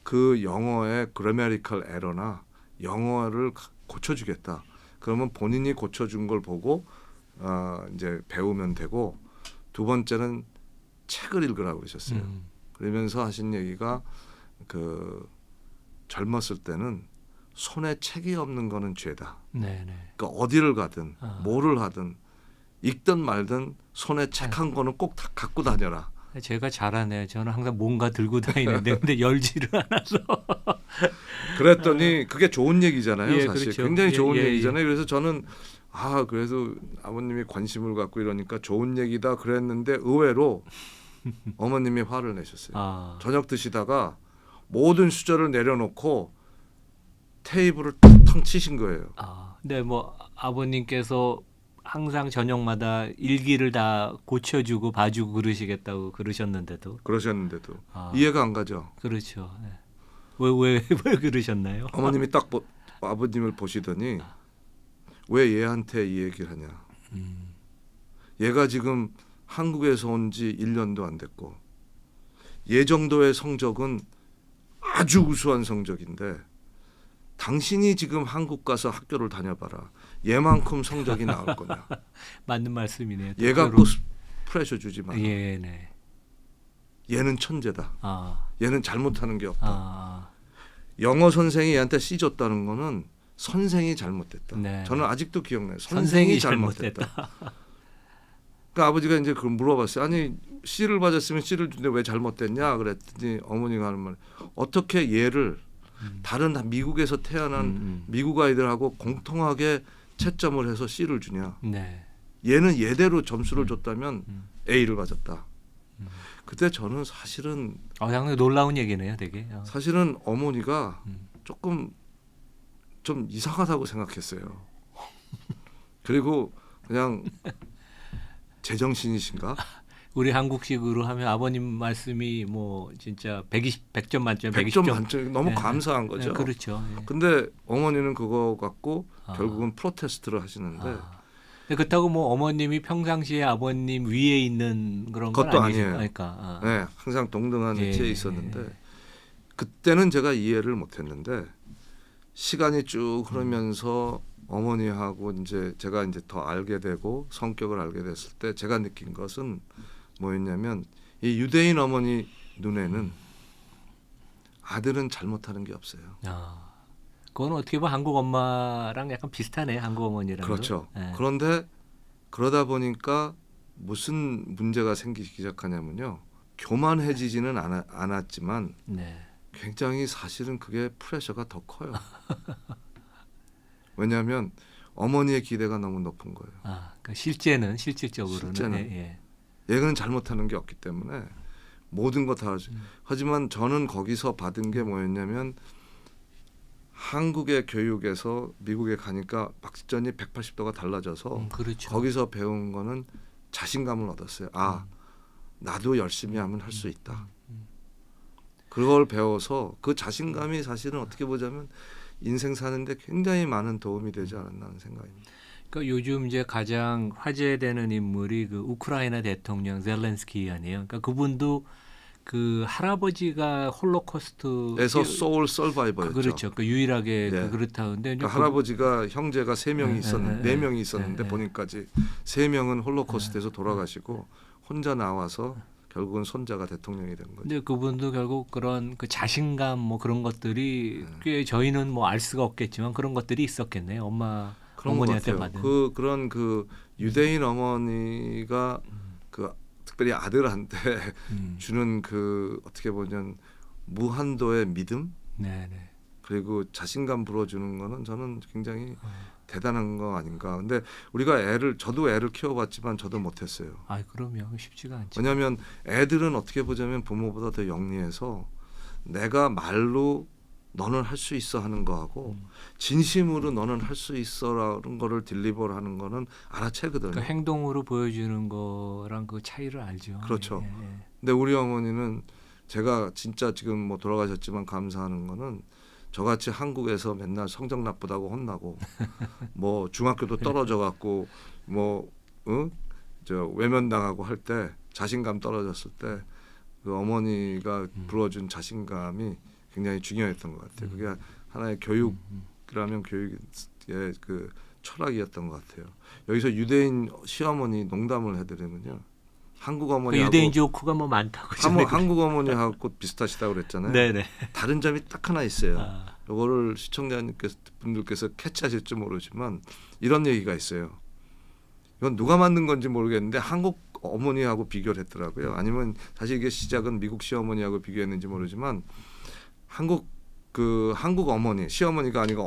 그 영어의 그래머리컬 에러나 영어를 고쳐주겠다. 그러면 본인이 고쳐준 걸 보고 이제 배우면 되고 두 번째는 책을 읽으라고 그러셨어요. 그러면서 하신 얘기가 그 젊었을 때는 손에 책이 없는 거는 죄다. 네네. 그러니까 어디를 가든 뭐를 하든 읽든 말든 손에 책 한 권은 꼭 다 갖고 다녀라. 제가 잘하네요. 저는 항상 뭔가 들고 다니는데 근데 열지를 않아서. 그랬더니 그게 좋은 얘기잖아요. 예, 사실 그렇죠. 굉장히 좋은 예. 얘기잖아요. 그래서 저는 그래도 아버님이 관심을 갖고 이러니까 좋은 얘기다 그랬는데 의외로 어머님이 화를 내셨어요. 저녁 드시다가 모든 수저를 내려놓고 테이블을 탕 치신 거예요. 근데 뭐 아버님께서 항상 저녁마다 일기를 다 고쳐주고 봐주고 그러셨는데도 이해가 안 가죠. 그렇죠. 네. 왜 그러셨나요? 어머님이 딱 아버님을 보시더니 왜 얘한테 이 얘기를 하냐. 얘가 지금 한국에서 온 지 1년도 안 됐고 얘 정도의 성적은 아주 우수한 성적인데 당신이 지금 한국 가서 학교를 다녀봐라. 얘만큼 성적이 나올 거냐. 맞는 말씀이네요. 얘 갖고 프레셔 주지 마. 예, 네. 얘는 천재다. 얘는 잘못하는 게 없다. 영어 선생이 얘한테 C 줬다는 거는 선생이 잘못됐다. 네. 저는 아직도 기억나요. 선생이 잘못됐다. 그러니까 아버지가 이제 그걸 물어봤어요. 아니 C를 받았으면 C를 주는데 왜 잘못됐냐 그랬더니 어머니가 하는 말 어떻게 얘를 다른 미국에서 태어난 미국 아이들하고 공통하게 채점을 해서 C를 주냐. 네. 얘는 얘대로 점수를 줬다면 A를 받았다. 그때 저는 사실은 상당히 놀라운 얘기네요, 되게. 사실은 어머니가 조금 좀 이상하다고 생각했어요. 그리고 그냥 제정신이신가? 우리 한국식으로 하면 아버님 말씀이 뭐 진짜 100점 만점 100점 만점 너무 감사한 거죠. 그렇죠. 근데 어머니는 그거 갖고 결국은 프로테스트를 하시는데 그렇다고 뭐 어머님이 평상시에 아버님 위에 있는 그런 건 것도 아니죠. 아니에요. 그러니까. 네, 항상 동등한 위치에 있었는데 그때는 제가 이해를 못했는데 시간이 쭉 흐르면서 어머니하고 이제 제가 이제 더 알게 되고 성격을 알게 됐을 때 제가 느낀 것은 뭐였냐면 이 유대인 어머니 눈에는 아들은 잘못하는 게 없어요. 그건 어떻게 보면 한국 엄마랑 약간 비슷하네, 한국 어머니랑. 그렇죠. 그런데 그러다 보니까 무슨 문제가 생기기 시작하냐면요. 교만해지지는 않았지만 굉장히 사실은 그게 프레셔가 더 커요. 왜냐하면 어머니의 기대가 너무 높은 거예요. 그러니까 실질적으로는 얘는 잘못하는 게 없기 때문에 모든 거 다 하지만 저는 거기서 받은 게 뭐였냐면 한국의 교육에서 미국에 가니까 박전이 180도가 달라져서 그렇죠. 거기서 배운 거는 자신감을 얻었어요. 나도 열심히 하면 할 수 있다. 그걸 배워서 그 자신감이 사실은 어떻게 보자면 인생 사는데 굉장히 많은 도움이 되지 않았나 하는 생각입니다. 그러니까 요즘 이제 가장 화제되는 인물이 그 우크라이나 대통령 젤렌스키 아니에요. 그러니까 그분도 그 할아버지가 홀로코스트 에서 소울 서바이버였죠. 그렇죠. 그 유일하게 예. 그렇다는데 그러니까 할아버지가 형제가 세 명이 있었는데 네 명이 있었는데 예. 본인까지 세 명은 홀로코스트에서 돌아가시고 혼자 나와서 결국은 손자가 대통령이 된 거죠. 근데 그분도 결국 그런 그 자신감 뭐 그런 것들이 네. 꽤 저희는 뭐 알 수가 없겠지만 그런 것들이 있었겠네요. 그런 것 어머니한테 같아요. 받은. 그런 그 유대인 어머니가 그 특별히 아들한테 음. 주는 그 어떻게 보면 무한도의 믿음 네네. 그리고 자신감 불어주는 거는 저는 굉장히 어. 대단한 거 아닌가. 근데 저도 애를 키워봤지만 저도 못했어요. 아, 그럼요. 쉽지가 않죠. 왜냐하면 애들은 어떻게 보자면 부모보다 더 영리해서 내가 말로 너는 할 수 있어 하는 거하고 진심으로 너는 할 수 있어라는 거를 딜리버를 하는 거는 알아채거든요. 그러니까 행동으로 보여주는 거랑 그 차이를 알죠. 그렇죠. 예, 예. 근데 우리 어머니는 제가 진짜 지금 뭐 돌아가셨지만 감사하는 거는 저같이 한국에서 맨날 성적 나쁘다고 혼나고 뭐 중학교도 떨어져 갖고 뭐 저 외면당하고 할 때 자신감 떨어졌을 때 그 어머니가 불어준 자신감이 굉장히 중요했던 것 같아요. 그게 하나의 교육이라면 교육의 그 철학이었던 것 같아요. 여기서 유대인 시어머니 농담을 해드리면요, 한국 그 어머니하고 유대인 조크가 뭐 많다고. 한국 어머니하고 비슷하시다고 그랬잖아요. 네네. 다른 점이 딱 하나 있어요. 아, 이거를 분들께서 캐치하실지 모르지만 이런 얘기가 있어요. 이건 누가 만든 건지 모르겠는데 한국 어머니하고 비교를 했더라고요. 아니면 사실 이게 시작은 미국 시어머니하고 비교했는지 모르지만 한국 어머니, 시어머니가 아니고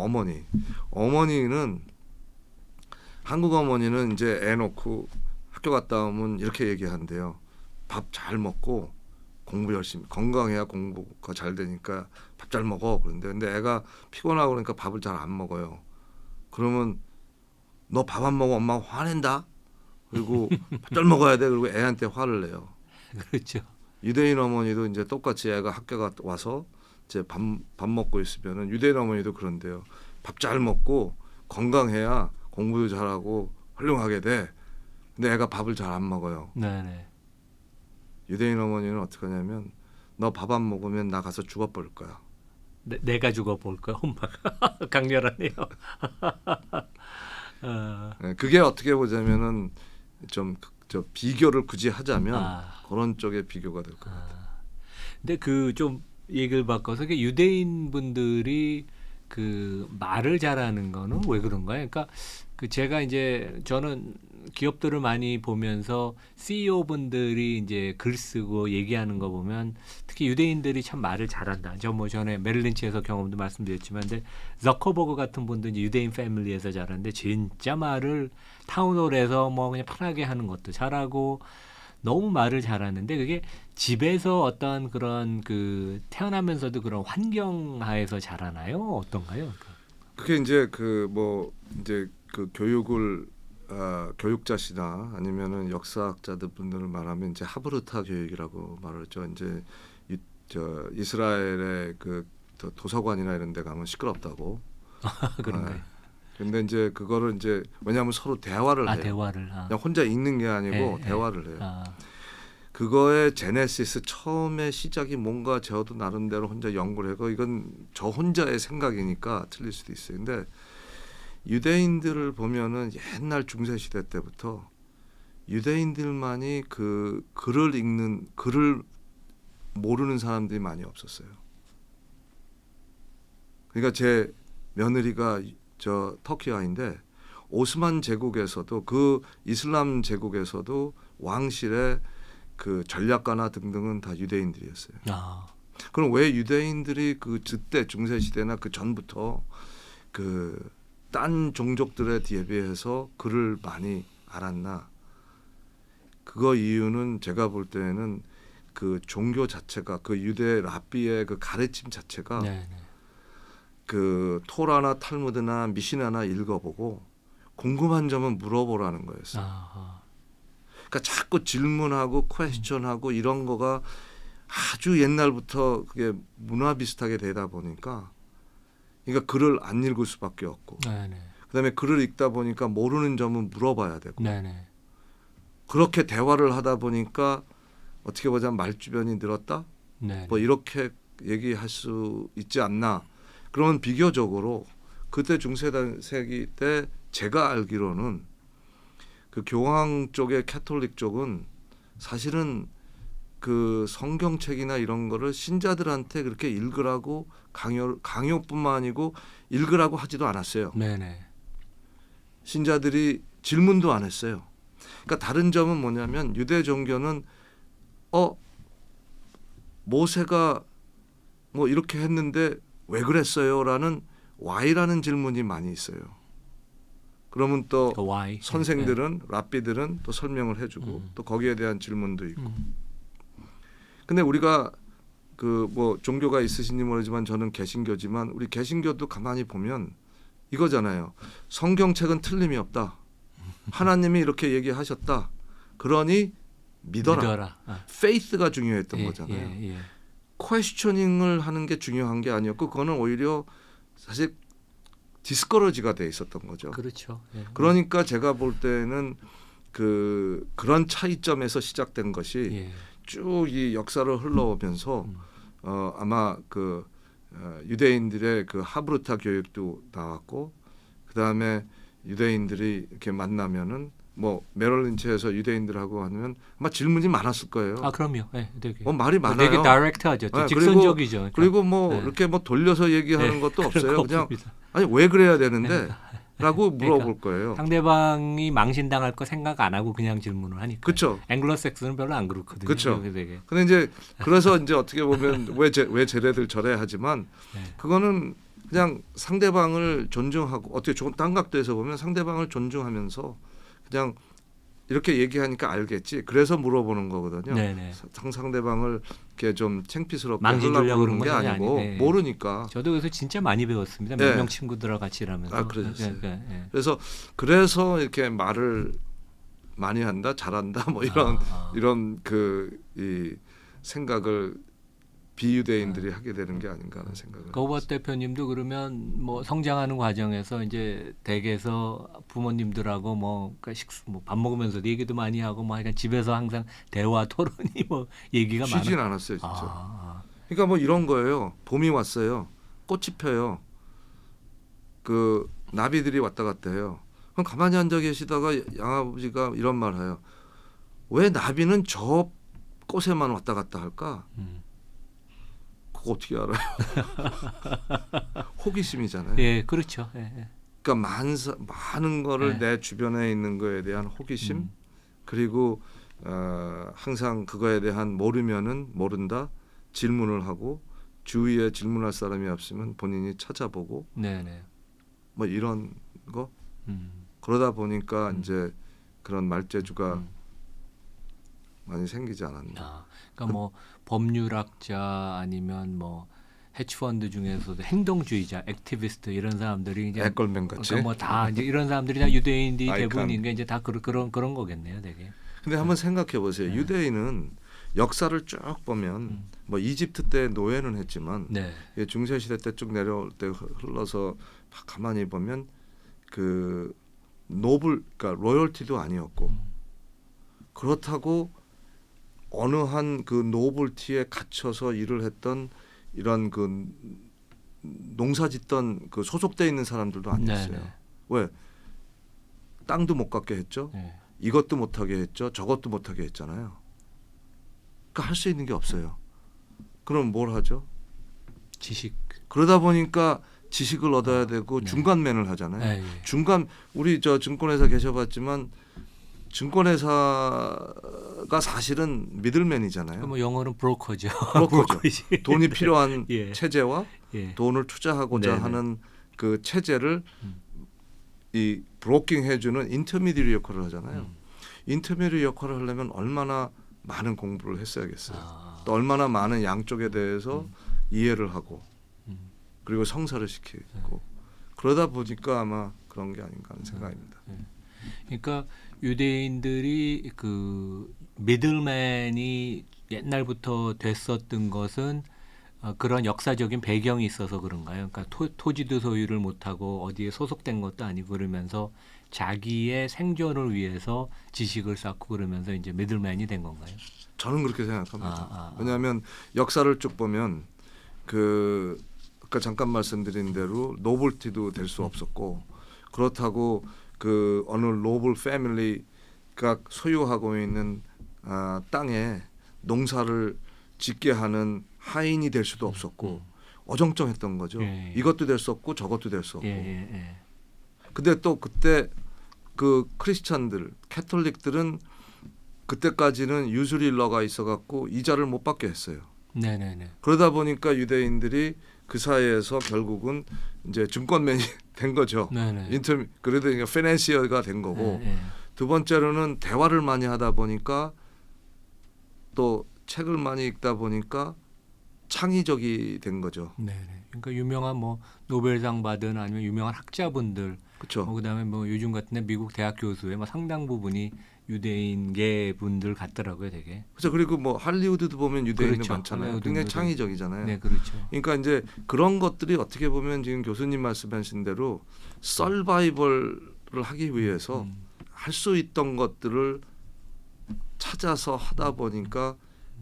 어머니는 한국 어머니는 이제 애 놓고 학교 갔다 오면 이렇게 얘기한대요. 밥 잘 먹고 공부 열심히, 건강해야 공부가 잘 되니까 밥 잘 먹어. 근데 애가 피곤하고 그러니까 밥을 잘 안 먹어요. 그러면 너 밥 안 먹어 엄마가 화낸다. 그리고 밥 잘 먹어야 돼. 그리고 애한테 화를 내요. 그렇죠. 유대인 어머니도 이제 똑같이 애가 학교 와서 이제 밥 먹고 있으면은 유대인 어머니도 그런데요. 밥 잘 먹고 건강해야 공부도 잘하고 훌륭하게 돼. 근데 애가 밥을 잘 안 먹어요. 네네. 유대인 어머니는 어떻게 하냐면 너 밥 안 먹으면 나 가서 죽어버릴 거야. 내가 죽어볼 거야, 엄마가. 강렬하네요. 그게 어떻게 보자면은 저 비교를 굳이 하자면 아. 그런 쪽의 비교가 될 것 같아요. 근데 그 좀 얘기를 바꿔서 그 유대인 분들이 그 말을 잘하는 거는 왜 그런가요? 그러니까 그 제가 이제 저는 기업들을 많이 보면서 CEO 분들이 이제 글 쓰고 얘기하는 거 보면 특히 유대인들이 참 말을 잘한다. 저 뭐 전에 메릴린치에서 경험도 말씀드렸지만, 근데 저커버그 같은 분도 이제 유대인 패밀리에서 자랐는데 진짜 말을 타운홀에서 뭐 그냥 편하게 하는 것도 잘하고 너무 말을 잘하는데 그게 집에서 어떤 그런 그 태어나면서도 그런 환경 하에서 자라나요? 어떤가요? 그게 이제 이제 그 교육을 교육자시나 아니면은 역사학자들 분들을 말하면 이제 하브르타 교육이라고 말하죠. 이제 저 이스라엘의 그 도서관이나 이런 데 가면 시끄럽다고. 그런가요? 근데 이제 그거를 이제 왜냐하면 서로 대화를 해요. 대화를. 그냥 혼자 읽는 게 아니고 대화를 해요. 아. 그거의 제네시스 처음에 시작이 뭔가 저도 나름대로 혼자 연구를 하고 이건 저 혼자의 생각이니까 틀릴 수도 있어요. 근데 유대인들을 보면은 옛날 중세 시대 때부터 유대인들만이 그 글을 모르는 사람들이 많이 없었어요. 그러니까 제 며느리가 저 터키아인데 오스만 제국에서도 그 이슬람 제국에서도 왕실의 그 전략가나 등등은 다 유대인들이었어요. 아. 그럼 왜 유대인들이 그때 중세 시대나 그 전부터 그 딴 종족들에 비해서 글을 많이 알았나? 그거 이유는 제가 볼 때는 그 종교 자체가 그 유대 랍비의 그 가르침 자체가 네. 그 토라나 탈무드나 미시나나 읽어보고 궁금한 점은 물어보라는 거였어요. 아하. 그러니까 자꾸 질문하고 퀘스천하고 이런 거가 아주 옛날부터 그게 문화 비슷하게 되다 보니까 그러니까 글을 안 읽을 수밖에 없고 네네. 그다음에 글을 읽다 보니까 모르는 점은 물어봐야 되고 네네. 그렇게 대화를 하다 보니까 어떻게 보자면 말주변이 늘었다. 네. 뭐 이렇게 얘기할 수 있지 않나. 그러면 비교적으로 그때 중세기 때 제가 알기로는 그 교황 쪽의 캐톨릭 쪽은 사실은 그 성경책이나 이런 거를 신자들한테 그렇게 읽으라고 강요뿐만 아니고 읽으라고 하지도 않았어요. 네네. 신자들이 질문도 안 했어요. 그러니까 다른 점은 뭐냐면 유대 종교는 모세가 뭐 이렇게 했는데 왜 그랬어요라는 why라는 질문이 많이 있어요. 그러면 또 그 why. 선생들은 랍비들은 또 설명을 해주고 또 거기에 대한 질문도 있고. 근데 우리가 그 뭐 종교가 있으신지 모르지만 저는 개신교지만 우리 개신교도 가만히 보면 이거잖아요. 성경책은 틀림이 없다. 하나님이 이렇게 얘기하셨다. 그러니 믿어라. faith가 중요했던 거잖아요. 예. 퀘스처닝을 하는 게 중요한 게 아니었고 그거는 오히려 사실 디스커러지가 돼 있었던 거죠. 그렇죠. 예. 그러니까 제가 볼 때는 그런 차이점에서 시작된 것이 예. 쭉 이 역사를 흘러오면서 아마 유대인들의 그 하브르타 교육도 나왔고 그다음에 유대인들이 이렇게 만나면은 뭐 메럴린치에서 유대인들하고 하면 아마 질문이 많았을 거예요. 아 그럼요. 네, 되게. 말이 많아요. 되게 다이렉트하죠. 네, 직선적이죠. 그러니까. 그리고 뭐 네. 이렇게 뭐 돌려서 얘기하는 네, 것도 그런 없어요. 거 그냥 없습니다. 아니 왜 그래야 되는데? 라고 물어볼 거예요. 상대방이 망신당할 거 생각 안 하고 그냥 질문을 하니까. 그렇죠. 앵글로색스는 별로 안 그렇거든요. 그렇죠. 되게. 근데 이제 그래서 이제 어떻게 보면 왜 쟤네들 저래 하지만 네. 그거는 그냥 상대방을 존중하고 어떻게 좋은 딴 각도에서 보면 상대방을 존중하면서 그냥 이렇게 얘기하니까 알겠지. 그래서 물어보는 거거든요. 네네. 상대방을 이렇게 좀 창피스럽게 망신주려고 하려고 그런 그러는 게 것이 아니고 아니네. 모르니까. 저도 그래서 진짜 많이 배웠습니다. 네. 몇 명 친구들하고 같이 일하면서. 아, 그러셨어요. 예. 그래서 이렇게 말을 많이 한다, 잘한다, 뭐 이런 이 생각을 비유대인들이 하게 되는 게 아닌가 하는 생각을. 거버 대표님도 그러면 뭐 성장하는 과정에서 이제 댁에서 부모님들하고 뭐 밥 먹으면서도 얘기도 많이 하고 뭐 하여간 집에서 항상 대화 토론이 뭐 얘기가 많아. 쉬진 않았어요, 진짜. 그러니까 뭐 이런 거예요. 봄이 왔어요. 꽃이 펴요. 그 나비들이 왔다 갔다 해요. 그럼 가만히 앉아 계시다가 양아버지가 이런 말 해요. 왜 나비는 저 꽃에만 왔다 갔다 할까? 그거 어떻게 알아요? 호기심이잖아요. 예, 그렇죠. 예. 그러니까 많은 거를 네. 내 주변에 있는 거에 대한 호기심 그리고 항상 그거에 대한 모르면은 모른다 질문을 하고 주위에 질문할 사람이 없으면 본인이 찾아보고 네네. 뭐 이런 거 그러다 보니까 이제 그런 말재주가 많이 생기지 않았나. 그러니까 뭐 법률학자 아니면 뭐 해치펀드 중에서도 행동주의자, 액티비스트 이런 사람들이 이제 애걸맨 같이. 그러니까 뭐 다 이제 이런 사람들이 다 유대인들이 아이칸. 대부분인 게 이제 다 그런 거겠네요, 되게. 근데 한번 생각해 보세요. 유대인은 역사를 쭉 보면 뭐 이집트 때 노예는 했지만 네. 중세 시대 때 쭉 내려올 때 흘러서 가만히 보면 그 그러니까 로열티도 아니었고 그렇다고 어느 한 그 노블티에 갇혀서 일을 했던 이런 그 농사짓던 그 소속돼 있는 사람들도 아니었어요. 네네. 왜? 땅도 못 갖게 했죠. 네. 이것도 못하게 했죠. 저것도 못하게 했잖아요. 그러니까 할 수 있는 게 없어요. 그럼 뭘 하죠? 지식. 그러다 보니까 지식을 얻어야 되고 네. 중간맨을 하잖아요. 예. 우리 저 증권회사 계셔봤지만 증권회사가 사실은 미들맨이잖아요. 뭐 영어는 브로커죠. 브로커죠. 돈이 필요한 예. 체제와 예. 돈을 투자하고자 네네. 하는 그 체제를 이 브로킹 해주는 인터미디리 역할을 하잖아요. 인터미디리 역할을 하려면 얼마나 많은 공부를 했어야겠어요. 또 얼마나 많은 양쪽에 대해서 이해를 하고 그리고 성사를 시키고 그러다 보니까 아마 그런 게 아닌가 하는 생각입니다. 그러니까 유대인들이 그 미들맨이 옛날부터 됐었던 것은 그런 역사적인 배경이 있어서 그런가요? 그러니까 토지도 소유를 못하고 어디에 소속된 것도 아니고 그러면서 자기의 생존을 위해서 지식을 쌓고 그러면서 이제 미들맨이 된 건가요? 저는 그렇게 생각합니다. 아. 왜냐하면 역사를 쭉 보면 그 아까 잠깐 말씀드린 대로 노블티도 될 수 없었고 그렇다고 그 어느 노블 패밀리가 소유하고 있는 땅에 농사를 짓게 하는 하인이 될 수도 없었고 어정쩡했던 거죠. 예. 이것도 될 수 없고 저것도 될 수 없고. 예. 근데 또 그때 그 크리스찬들, 캐톨릭들은 그때까지는 유술일러가 있어갖고 이자를 못 받게 했어요. 네네네. 그러다 보니까 유대인들이 그 사이에서 결국은 이제 증권맨이 된 거죠. 네네. 그래도 그러니까 페낸시어가 된 거고 예. 두 번째로는 대화를 많이 하다 보니까 또 책을 많이 읽다 보니까 창의적이 된 거죠. 네네. 그러니까 유명한 뭐 노벨상 받은 아니면 유명한 학자분들, 그렇죠. 그다음에 뭐 요즘 같은데 미국 대학 교수의 뭐 상당 부분이 유대인계 분들 같더라고요, 되게. 그렇죠. 그리고 뭐 할리우드도 보면 유대인들 그렇죠. 많잖아요. 할리우드 굉장히 유대인. 창의적이잖아요. 네, 그렇죠. 그러니까 이제 그런 것들이 어떻게 보면 지금 교수님 말씀하신 대로 서바이벌을 하기 위해서 할 수 있던 것들을 찾아서 하다 보니까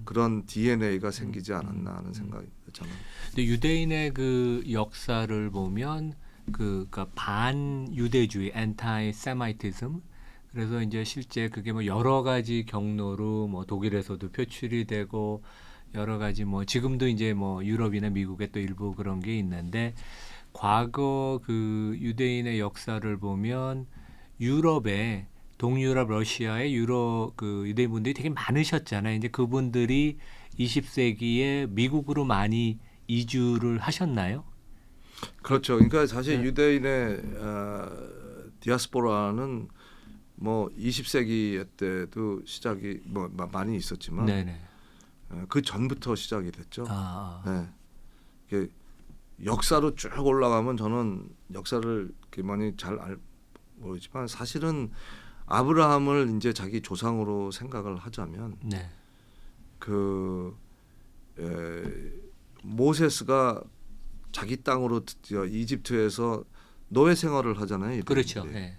그런 DNA가 생기지 않았나 하는 생각이 저는. 근데 유대인의 그 역사를 보면 그러니까 반유대주의, anti-Semitism. 그래서 이제 실제 그게 뭐 여러 가지 경로로 뭐 독일에서도 표출이 되고 여러 가지 뭐 지금도 이제 뭐 유럽이나 미국에 또 일부 그런 게 있는데 과거 그 유대인의 역사를 보면 유럽에 동유럽 러시아의 유럽 그 유대인분들이 되게 많으셨잖아요. 이제 그분들이 20세기에 미국으로 많이 이주를 하셨나요? 그렇죠. 그러니까 사실 네. 유대인의 디아스포라는 뭐 20세기 때도 시작이 뭐 많이 있었지만 네네. 그 전부터 시작이 됐죠. 아. 네. 이게 역사로 쭉 올라가면 저는 역사를 이렇게 많이 잘 모르지만 사실은 아브라함을 이제 자기 조상으로 생각을 하자면 네. 그 모세스가 자기 땅으로 이집트에서 노예 생활을 하잖아요. 그렇죠. 유대인들이. 네.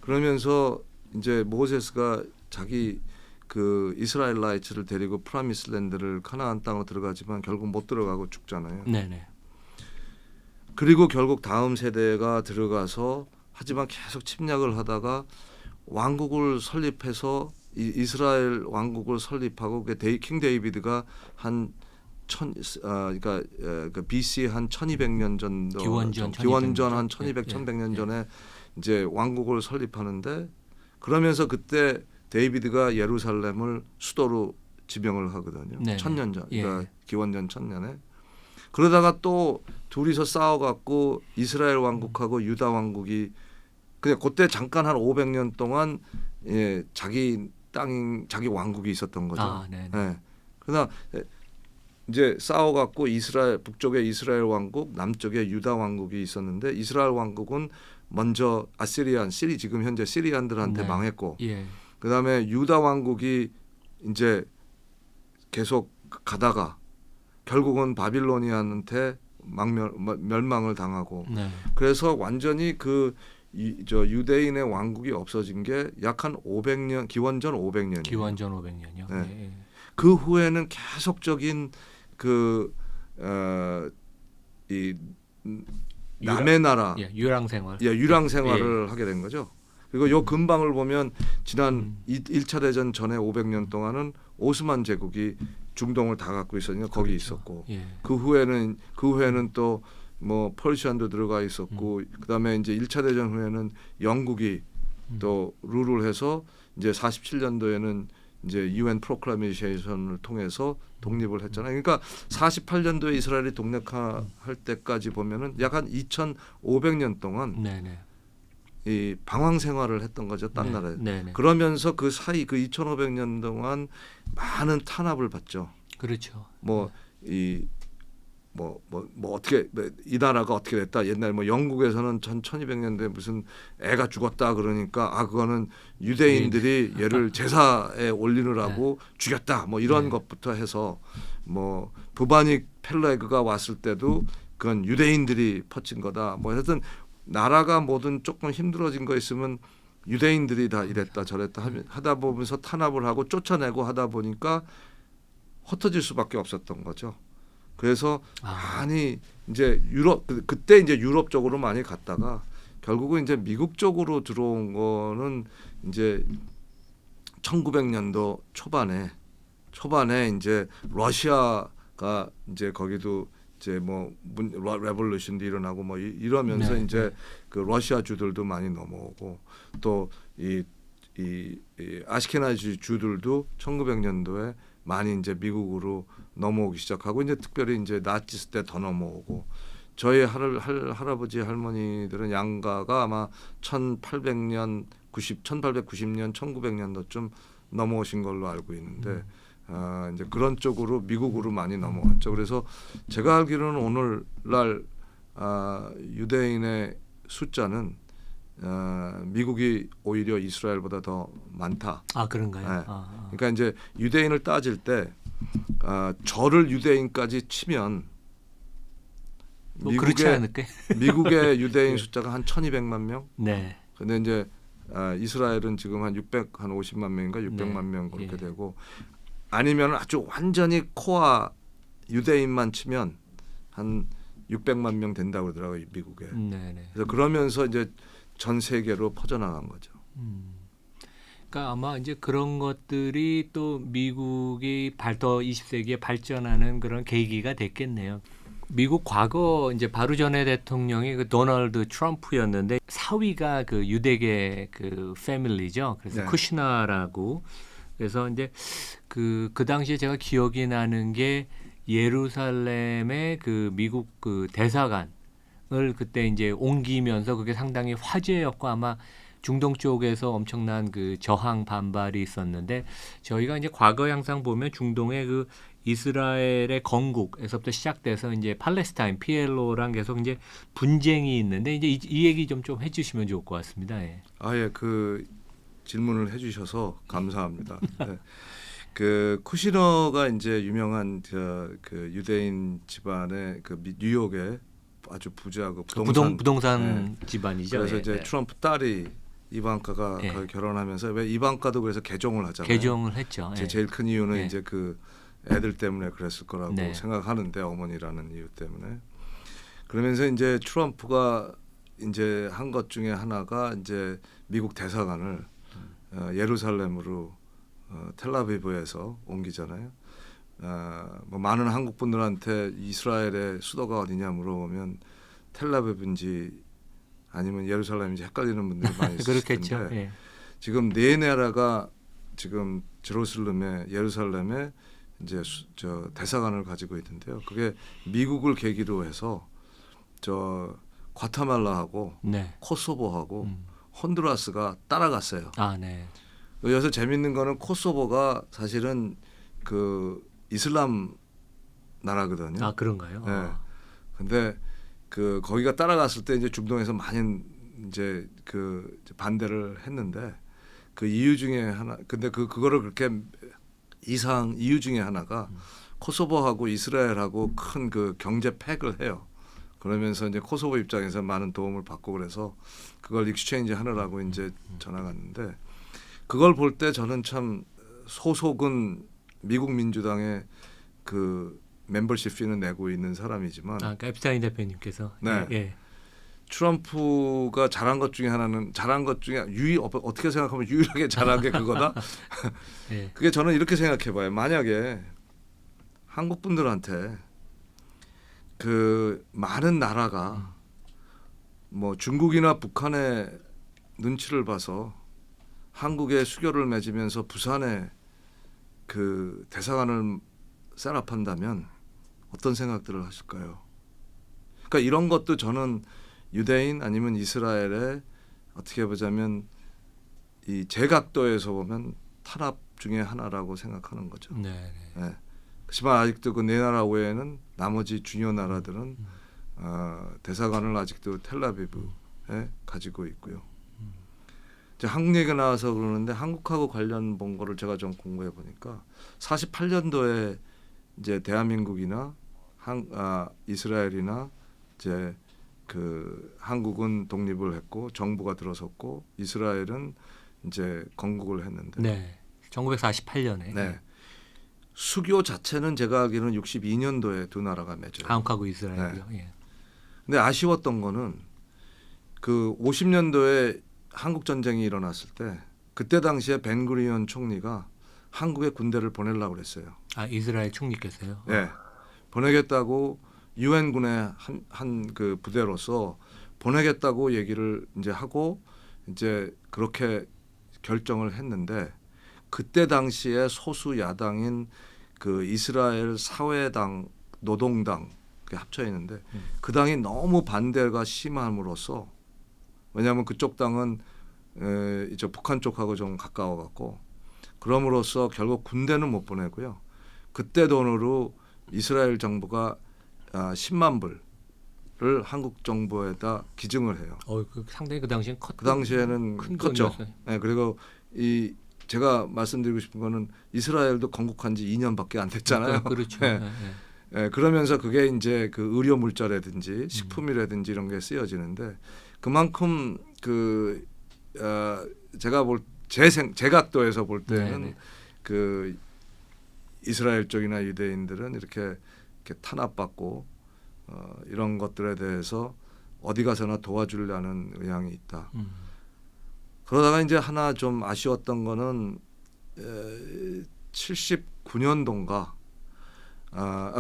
그러면서 이제 모세스가 자기 그 이스라엘라이츠를 데리고 프라미스랜드를 카나안 땅으로 들어가지만 결국 못 들어가고 죽잖아요. 네네. 그리고 결국 다음 세대가 들어가서 하지만 계속 침략을 하다가 왕국을 설립해서 이스라엘 왕국을 설립하고 킹 데이비드가 한 그러니까 그 BC 한 1200년 전도 기원전 한 1200, 1100년 전에 이제 왕국을 설립하는데 그러면서 그때 데이비드가 예루살렘을 수도로 지명을 하거든요. 네네. 1000년 전, 그러니까 예. 기원전 1000년에. 그러다가 또 둘이서 싸워갖고 이스라엘 왕국하고 유다 왕국이 그냥 그때 잠깐 한 500년 동안 자기 땅, 자기 왕국이 있었던 거죠. 아, 네네. 예. 그러나 이제 싸워갖고 이스라엘 북쪽에 이스라엘 왕국, 남쪽에 유다 왕국이 있었는데 이스라엘 왕국은 먼저 지금 현재 시리안들한테 네. 망했고, 예. 그다음에 유다 왕국이 이제 계속 가다가 결국은 바빌로니아한테 멸망을 당하고, 네. 그래서 완전히 유대인의 왕국이 없어진 게 약 한 500년, 기원전 500년이에요. 기원전 500년이요. 네. 예. 그 후에는 계속적인 이 남의 나라, 유랑 생활. 유랑 생활을 하게 된 거죠. 그리고 요 근방을 보면 지난 1차 대전 전에 500년 동안은 오스만 제국이 중동을 다 갖고 있었으니까 거기 그렇죠. 있었고, 예. 그 후에는 또 뭐 퍼시안도 들어가 있었고, 그다음에 이제 1차 대전 후에는 영국이 또 룰을 해서 이제 47년도에는 이제 UN 프로클라메이션을 통해서 독립을 했잖아요. 그러니까 48년도에 이스라엘이 독립할 때까지 보면은 약 한 2,500년 동안 네네. 이 방황 생활을 했던 거죠, 딴 나라에. 네네. 그러면서 그 사이 그 2,500년 동안 많은 탄압을 받죠. 그렇죠. 어떻게 이 나라가 어떻게 됐다. 옛날 뭐 영국에서는 1200년대 무슨 애가 죽었다 그러니까 그거는 유대인들이 얘를 제사에 올리느라고 죽였다. 뭐 이런 것부터 해서 뭐 부바닉 펠레그가 왔을 때도 그건 유대인들이 퍼친 거다. 뭐 하여튼 나라가 뭐든 조금 힘들어진 거 있으면 유대인들이 다 이랬다 저랬다 하다 보면서 탄압을 하고 쫓아내고 하다 보니까 흩어질 수밖에 없었던 거죠. 그래서 많이 이제 유럽 그때 이제 유럽 쪽으로 많이 갔다가 결국은 이제 미국 쪽으로 들어온 거는 이제 1900년도 초반에 이제 러시아가 이제 거기도 이제 뭐 레볼루션도 일어나고 뭐 이러면서 네, 이제 그 러시아 주들도 많이 넘어오고 또 이 아시케나지 주들도 1900년도에 많이 이제 미국으로 넘어오기 시작하고 이제 특별히 이제 나치스 때 더 넘어오고 저희 할아버지 할머니들은 양가가 아마 1890년 1900년도쯤 넘어오신 걸로 알고 있는데 이제 그런 쪽으로 미국으로 많이 넘어왔죠. 그래서 제가 알기로는 오늘날 유대인의 숫자는 미국이 오히려 이스라엘보다 더 많다. 아 그런가요? 네. 그러니까 이제 유대인을 따질 때 저를 유대인까지 치면 뭐 그렇지 않을까? 미국의 유대인 숫자가 한 1,200만 명. 네. 근데 이제 이스라엘은 지금 한 50만 명인가 600만 네. 명 그렇게 예. 되고 아니면 아주 완전히 코어 유대인만 치면 한 600만 명 된다고 그러더라고요 미국에. 네. 그래서 그러면서 이제 전 세계로 퍼져나간 거죠. 그러니까 아마 이제 그런 것들이 또 미국이 더 20세기에 발전하는 그런 계기가 됐겠네요. 미국 과거 이제 바로 전에 대통령이 그 도널드 트럼프였는데 사위가 그 유대계 그 패밀리죠. 그래서 네. 쿠시나라고 그래서 이제 그 당시에 제가 기억이 나는 게 예루살렘의 그 미국 그 대사관을 그때 이제 옮기면서 그게 상당히 화제였고 아마 중동 쪽에서 엄청난 그 저항 반발이 있었는데 저희가 이제 과거 영상 보면 중동의 그 이스라엘의 건국에서부터 시작돼서 이제 팔레스타인 PLO랑 계속 이제 분쟁이 있는데 이제 이 얘기 좀 해주시면 좋을 것 같습니다. 예. 아예 그 질문을 해주셔서 감사합니다. 네. 그 쿠시너가 이제 유명한 그 유대인 집안의 그 뉴욕의 아주 부자고 부동산 집안이죠. 그래서 예. 이제 네. 트럼프 딸이 이방카가 예. 거기 결혼하면서 왜 이방카도 그래서 개종을 하잖아요. 개종을 했죠. 예. 제일 큰 이유는 예. 이제 그 애들 때문에 그랬을 거라고 네. 생각하는데 어머니라는 이유 때문에 그러면서 이제 트럼프가 이제 한 것 중에 하나가 이제 미국 대사관을 예루살렘으로 텔라비브에서 옮기잖아요. 뭐 많은 한국 분들한테 이스라엘의 수도가 어디냐 물어보면 텔라비브인지 아니면 예루살렘인지 헷갈리는 분들이 많이 있을 그렇겠죠. 텐데 예. 지금 네 나라가 지금 제루살렘에 예루살렘에 이제 저 대사관을 가지고 있는데요. 그게 미국을 계기로 해서 저 과타말라하고 네. 코소보하고 혼두라스가 따라갔어요. 아, 네. 여기서 재밌는 거는 코소보가 사실은 그 이슬람 나라거든요. 아, 그런가요? 네. 근데 그 거기가 따라갔을 때 이제 중동에서 많이 이제 그 반대를 했는데 그 이유 중에 하나 근데 그거를 그렇게 이유 중에 하나가 코소보하고 이스라엘하고 큰 그 경제 팩을 해요. 그러면서 이제 코소보 입장에서 많은 도움을 받고 그래서 그걸 익스체인지 하느라고 이제 전화 갔는데 그걸 볼 때 저는 참 소속은 미국 민주당의 그 멤버십 피는 내고 있는 사람이지만 그러니까 앱스타인 대표님께서 네. 예. 트럼프가 잘한 것 중에 하나는 잘한 것 중에 어떻게 생각하면 유일하게 잘한 게 그거다. 예. 그게 저는 이렇게 생각해봐요. 만약에 한국 분들한테 그 많은 나라가 뭐 중국이나 북한의 눈치를 봐서 한국에 수교를 맺으면서 부산에 그 대사관을 셋업한다면 어떤 생각들을 하실까요? 그러니까 이런 것도 저는 유대인 아니면 이스라엘의 어떻게 보자면 이 제각도에서 보면 탄압 중에 하나라고 생각하는 거죠. 네. 네. 그렇지만 아직도 그 네 나라 외에는 나머지 중요 나라들은 대사관을 아직도 텔라비브에 가지고 있고요. 이제 한국 얘기가 나와서 그러는데 한국하고 관련 본 거를 제가 좀 공부해 보니까 48년도에 이제 대한민국이나 이스라엘이나 이제 한국은 독립을 했고 정부가 들어섰고 이스라엘은 이제 건국을 했는데 네. 1948년에 네. 수교 자체는 제가 알기로는 62년도에 두 나라가 맺어요. 한국하고 이스라엘이요. 네. 예. 근데 아쉬웠던 거는 그 50년도에 한국 전쟁이 일어났을 때 그때 당시에 벤구리온 총리가 한국에 군대를 보내려고 그랬어요. 아 이스라엘 총리께서요. 네. 보내겠다고 유엔군의 한 그 부대로서 보내겠다고 얘기를 이제 하고 이제 그렇게 결정을 했는데 그때 당시에 소수 야당인 그 이스라엘 사회당 노동당 합쳐 있는데 그 당이 너무 반대가 심함으로써 왜냐하면 그쪽 당은 이제 북한 쪽하고 좀 가까워 갖고 그럼으로써 결국 군대는 못 보내고요. 그때 돈으로 이스라엘 정부가 10만 불을 한국 정부에다 기증을 해요. 그 상당히 그 당시엔 그 당시에는 큰 컸죠. 돈이었어요. 네, 그리고 제가 말씀드리고 싶은 거는 이스라엘도 건국한 지 2년밖에 안 됐잖아요. 그렇죠. 네. 예, 예. 네, 그러면서 그게 이제 그 의료 물자라든지 식품이라든지 이런 게 쓰여지는데 그만큼 제가 제 각도에서 볼 때는 네네. 그 이스라엘 쪽이나 유대인들은 이렇게 탄압받고 이런 것들에 대해서 어디 가서나 도와주려는 의향이 있다. 그러다가 이제 하나 좀 아쉬웠던 거는 79년도인가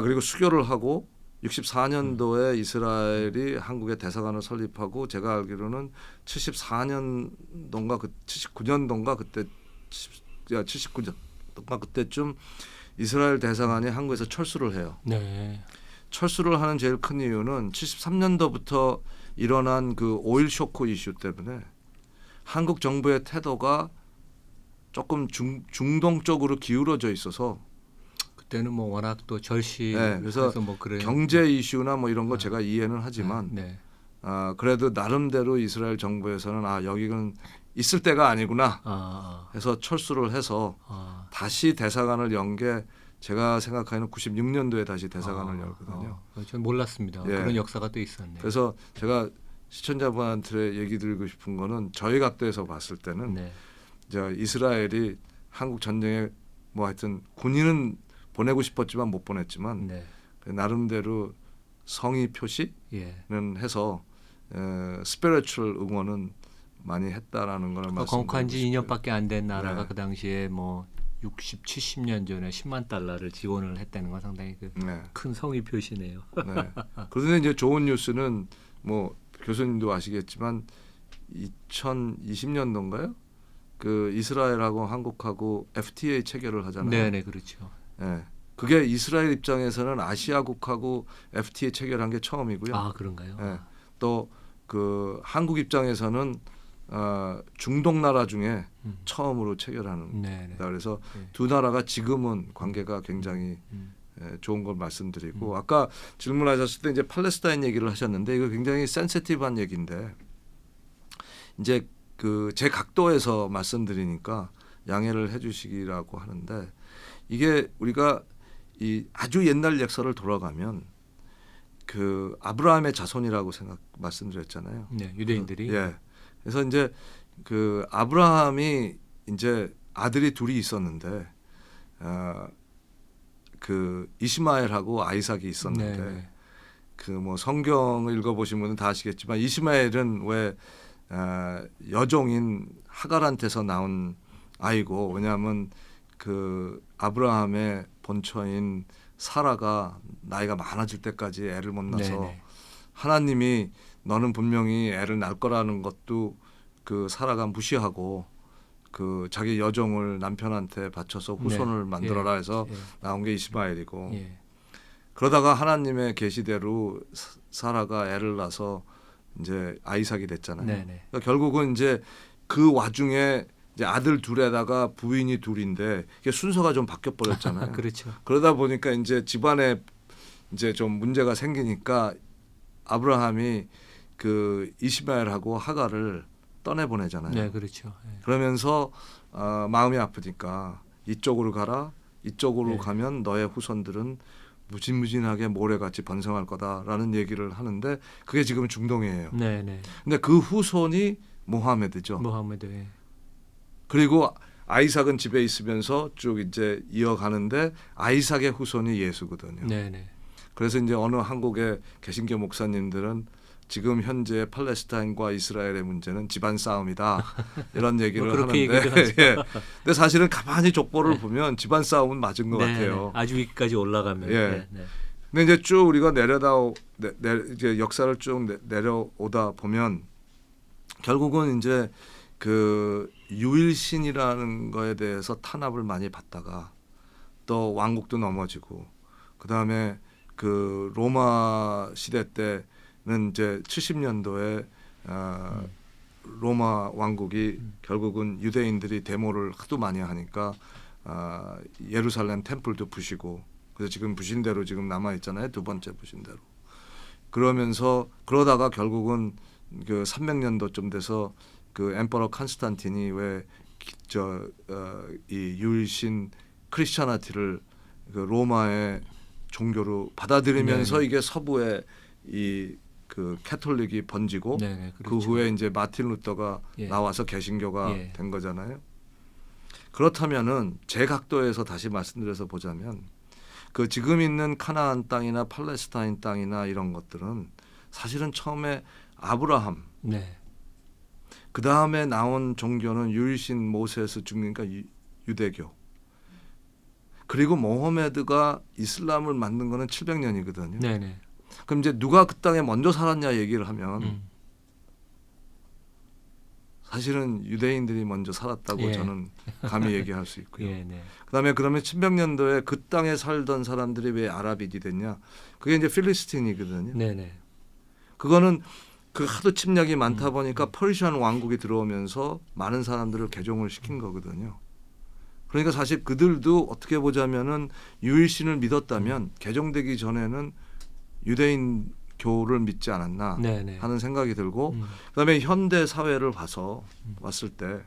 그리고 수교를 하고 64년도에 이스라엘이 한국에 대사관을 설립하고 제가 알기로는 74년도인가 79년도인가 그때 79년도인가 그때쯤 이스라엘 대사관이 한국에서 철수를 해요. 네. 철수를 하는 제일 큰 이유는 73년도부터 일어난 그 오일 쇼크 이슈 때문에 한국 정부의 태도가 조금 중동 쪽으로 기울어져 있어서 그때는 뭐 워낙 또 절시 네, 그래서 뭐 그래요. 경제 이슈나 뭐 이런 거 제가 이해는 하지만 네. 그래도 나름대로 이스라엘 정부에서는 여기는 있을 때가 아니구나 해서 철수를 해서 다시 대사관을 연 게 제가 생각하기에는 96년도에 다시 대사관을 열거든요. 전 몰랐습니다. 예. 그런 역사가 또 있었네요. 그래서 제가 시청자분한테 얘기 드리고 싶은 거는 저희 각도에서 봤을 때는 네. 이제 이스라엘이 한국 전쟁에 뭐 하여튼 군인은 보내고 싶었지만 못 보냈지만 네. 나름대로 성의 표시는 예. 해서 스피리추얼 응원은 많이 했다라는 걸 말씀드리고 건국한 지 싶어요. 2년밖에 안 된 나라가 네. 그 당시에 뭐 60, 70년 전에 10만 달러를 지원을 했다는 건 상당히 네. 큰 성의 표시네요. 네. 그런데 이제 좋은 뉴스는 뭐 교수님도 아시겠지만 2020년도인가요? 그 이스라엘하고 한국하고 FTA 체결을 하잖아요. 네, 그렇죠. 네. 그게 이스라엘 입장에서는 아시아국하고 FTA 체결한 게 처음이고요. 그런가요? 네. 또 그 한국 입장에서는 중동 나라 중에 처음으로 체결하는 네. 그래서 네. 두 나라가 지금은 관계가 굉장히 좋은 걸 말씀드리고 아까 질문하셨을 때 이제 팔레스타인 얘기를 하셨는데 이거 굉장히 센시티브한 얘기인데 이제 그 제 각도에서 말씀드리니까 양해를 해주시기라고 하는데 이게 우리가 이 아주 옛날 역사를 돌아가면 그 아브라함의 자손이라고 말씀드렸잖아요. 네, 유대인들이. 예. 그래서 이제 그 아브라함이 이제 아들이 둘이 있었는데 그 이스마엘하고 아이삭이 있었는데 네. 그 뭐 성경을 읽어보신 분은 다 아시겠지만 이스마엘은 왜 여종인 하갈한테서 나온 아이고 왜냐하면 그 아브라함의 본처인 사라가 나이가 많아질 때까지 애를 못 낳아서 네네. 하나님이 너는 분명히 애를 낳을 거라는 것도 그 사라가 무시하고 그 자기 여종을 남편한테 바쳐서 후손을 네. 만들어라 해서 예. 나온 게 이스마엘이고 예. 그러다가 하나님의 계시대로 사라가 애를 낳아서 이제 아이삭이 됐잖아요. 네네. 그러니까 결국은 이제 그 와중에 이제 아들 둘에다가 부인이 둘인데 이게 순서가 좀 바뀌어 버렸잖아요. 그렇죠. 그러다 보니까 이제 집안에 이제 좀 문제가 생기니까 아브라함이 그 이스마엘하고 하갈을 떠내 보내잖아요. 네, 그렇죠. 예. 그러면서 마음이 아프니까 이쪽으로 가라, 이쪽으로 네. 가면 너의 후손들은 무진무진하게 모래같이 번성할 거다라는 얘기를 하는데 그게 지금 중동이에요. 네, 네. 근데 그 후손이 모하메드죠. 모하메드. 예. 그리고 아이삭은 집에 있으면서 쭉 이제 이어가는데 아이삭의 후손이 예수거든요. 네, 네. 그래서 이제 어느 한국의 개신교 목사님들은 지금 현재 팔레스타인과 이스라엘의 문제는 집안 싸움이다 이런 얘기를 뭐 그렇게 하는데 얘기도 하죠. 예. 근데 사실은 가만히 족보를 네. 보면 집안 싸움은 맞은 것 네, 같아요. 네. 아주 위까지 올라가면. 예. 네, 네. 근데 이제 쭉 우리가 이제 역사를 쭉 내려오다 보면 결국은 이제 그 유일신이라는 거에 대해서 탄압을 많이 받다가 또 왕국도 넘어지고 그 다음에 그 로마 시대 때는 이제 70년도에 로마 왕국이 결국은 유대인들이 데모를 하도 많이 하니까 예루살렘 템플도 부시고 그래서 지금 부신 대로 지금 남아 있잖아요. 두 번째 부신 대로. 그러다가 결국은 그 300년도쯤 돼서 그 엠퍼러 콘스탄틴이 이 유일신 크리스천아티를 그 로마의 종교로 받아들이면서 네네. 이게 서부에 이 그 캐톨릭이 번지고 네, 네. 그 그렇죠. 후에 이제 마틴 루터가 예. 나와서 개신교가 예. 된 거잖아요. 그렇다면은 제 각도에서 다시 말씀드려서 보자면 그 지금 있는 카나안 땅이나 팔레스타인 땅이나 이런 것들은 사실은 처음에 아브라함 네. 그 다음에 나온 종교는 유일신 모세에서 죽으니까 유대교. 그리고 모하메드가 이슬람을 만든 거는 700년이거든요. 네, 네. 그럼 이제 누가 그 땅에 먼저 살았냐 얘기를 하면 사실은 유대인들이 먼저 살았다고 예. 저는 감히 얘기할 수 있고요. 예, 네. 그다음에 그러면 700년도에 그 땅에 살던 사람들이 왜 아랍인이 됐냐? 그게 이제 필리스틴이거든요. 네, 네. 그거는 그 하도 침략이 많다 보니까 퍼시안 왕국이 들어오면서 많은 사람들을 개종을 시킨 거거든요. 그러니까 사실 그들도 어떻게 보자면은 유일신을 믿었다면 개종되기 전에는 유대인 교를 믿지 않았나 네, 네. 하는 생각이 들고 그다음에 현대 사회를 왔을 때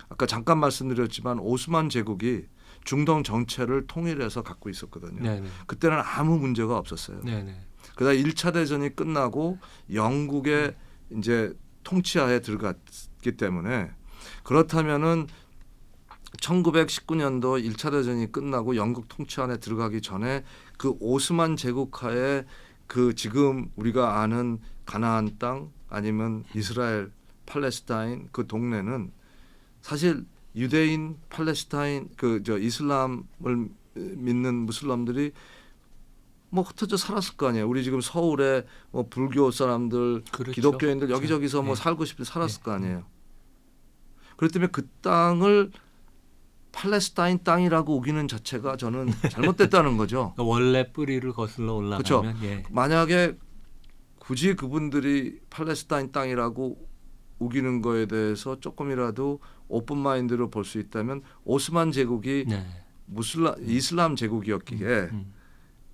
아까 잠깐 말씀드렸지만 오스만 제국이 중동 전체를 통일해서 갖고 있었거든요. 네, 네. 그때는 아무 문제가 없었어요. 네, 네. 그다음 1차 대전이 끝나고 영국의 이제 통치하에 들어갔기 때문에 그렇다면은 1919년도 1차 대전이 끝나고 영국 통치 안에 들어가기 전에 그 오스만 제국하에 그 지금 우리가 아는 가나안 땅 아니면 이스라엘, 팔레스타인 그 동네는 사실 유대인, 팔레스타인 이슬람을 믿는 무슬람들이 뭐 흩어져 살았을 거 아니에요. 우리 지금 서울에 뭐 불교 사람들, 그렇죠. 기독교인들 그렇죠. 여기저기서 뭐 네. 살고 싶어 살았을 네. 거 아니에요. 그렇기 때문에 그 땅을 팔레스타인 땅이라고 우기는 자체가 저는 잘못됐다는 거죠. 그러니까 원래 뿌리를 거슬러 올라가면 예. 만약에 굳이 그분들이 팔레스타인 땅이라고 우기는 거에 대해서 조금이라도 오픈 마인드로 볼 수 있다면 오스만 제국이 네. 이슬람 제국이었기에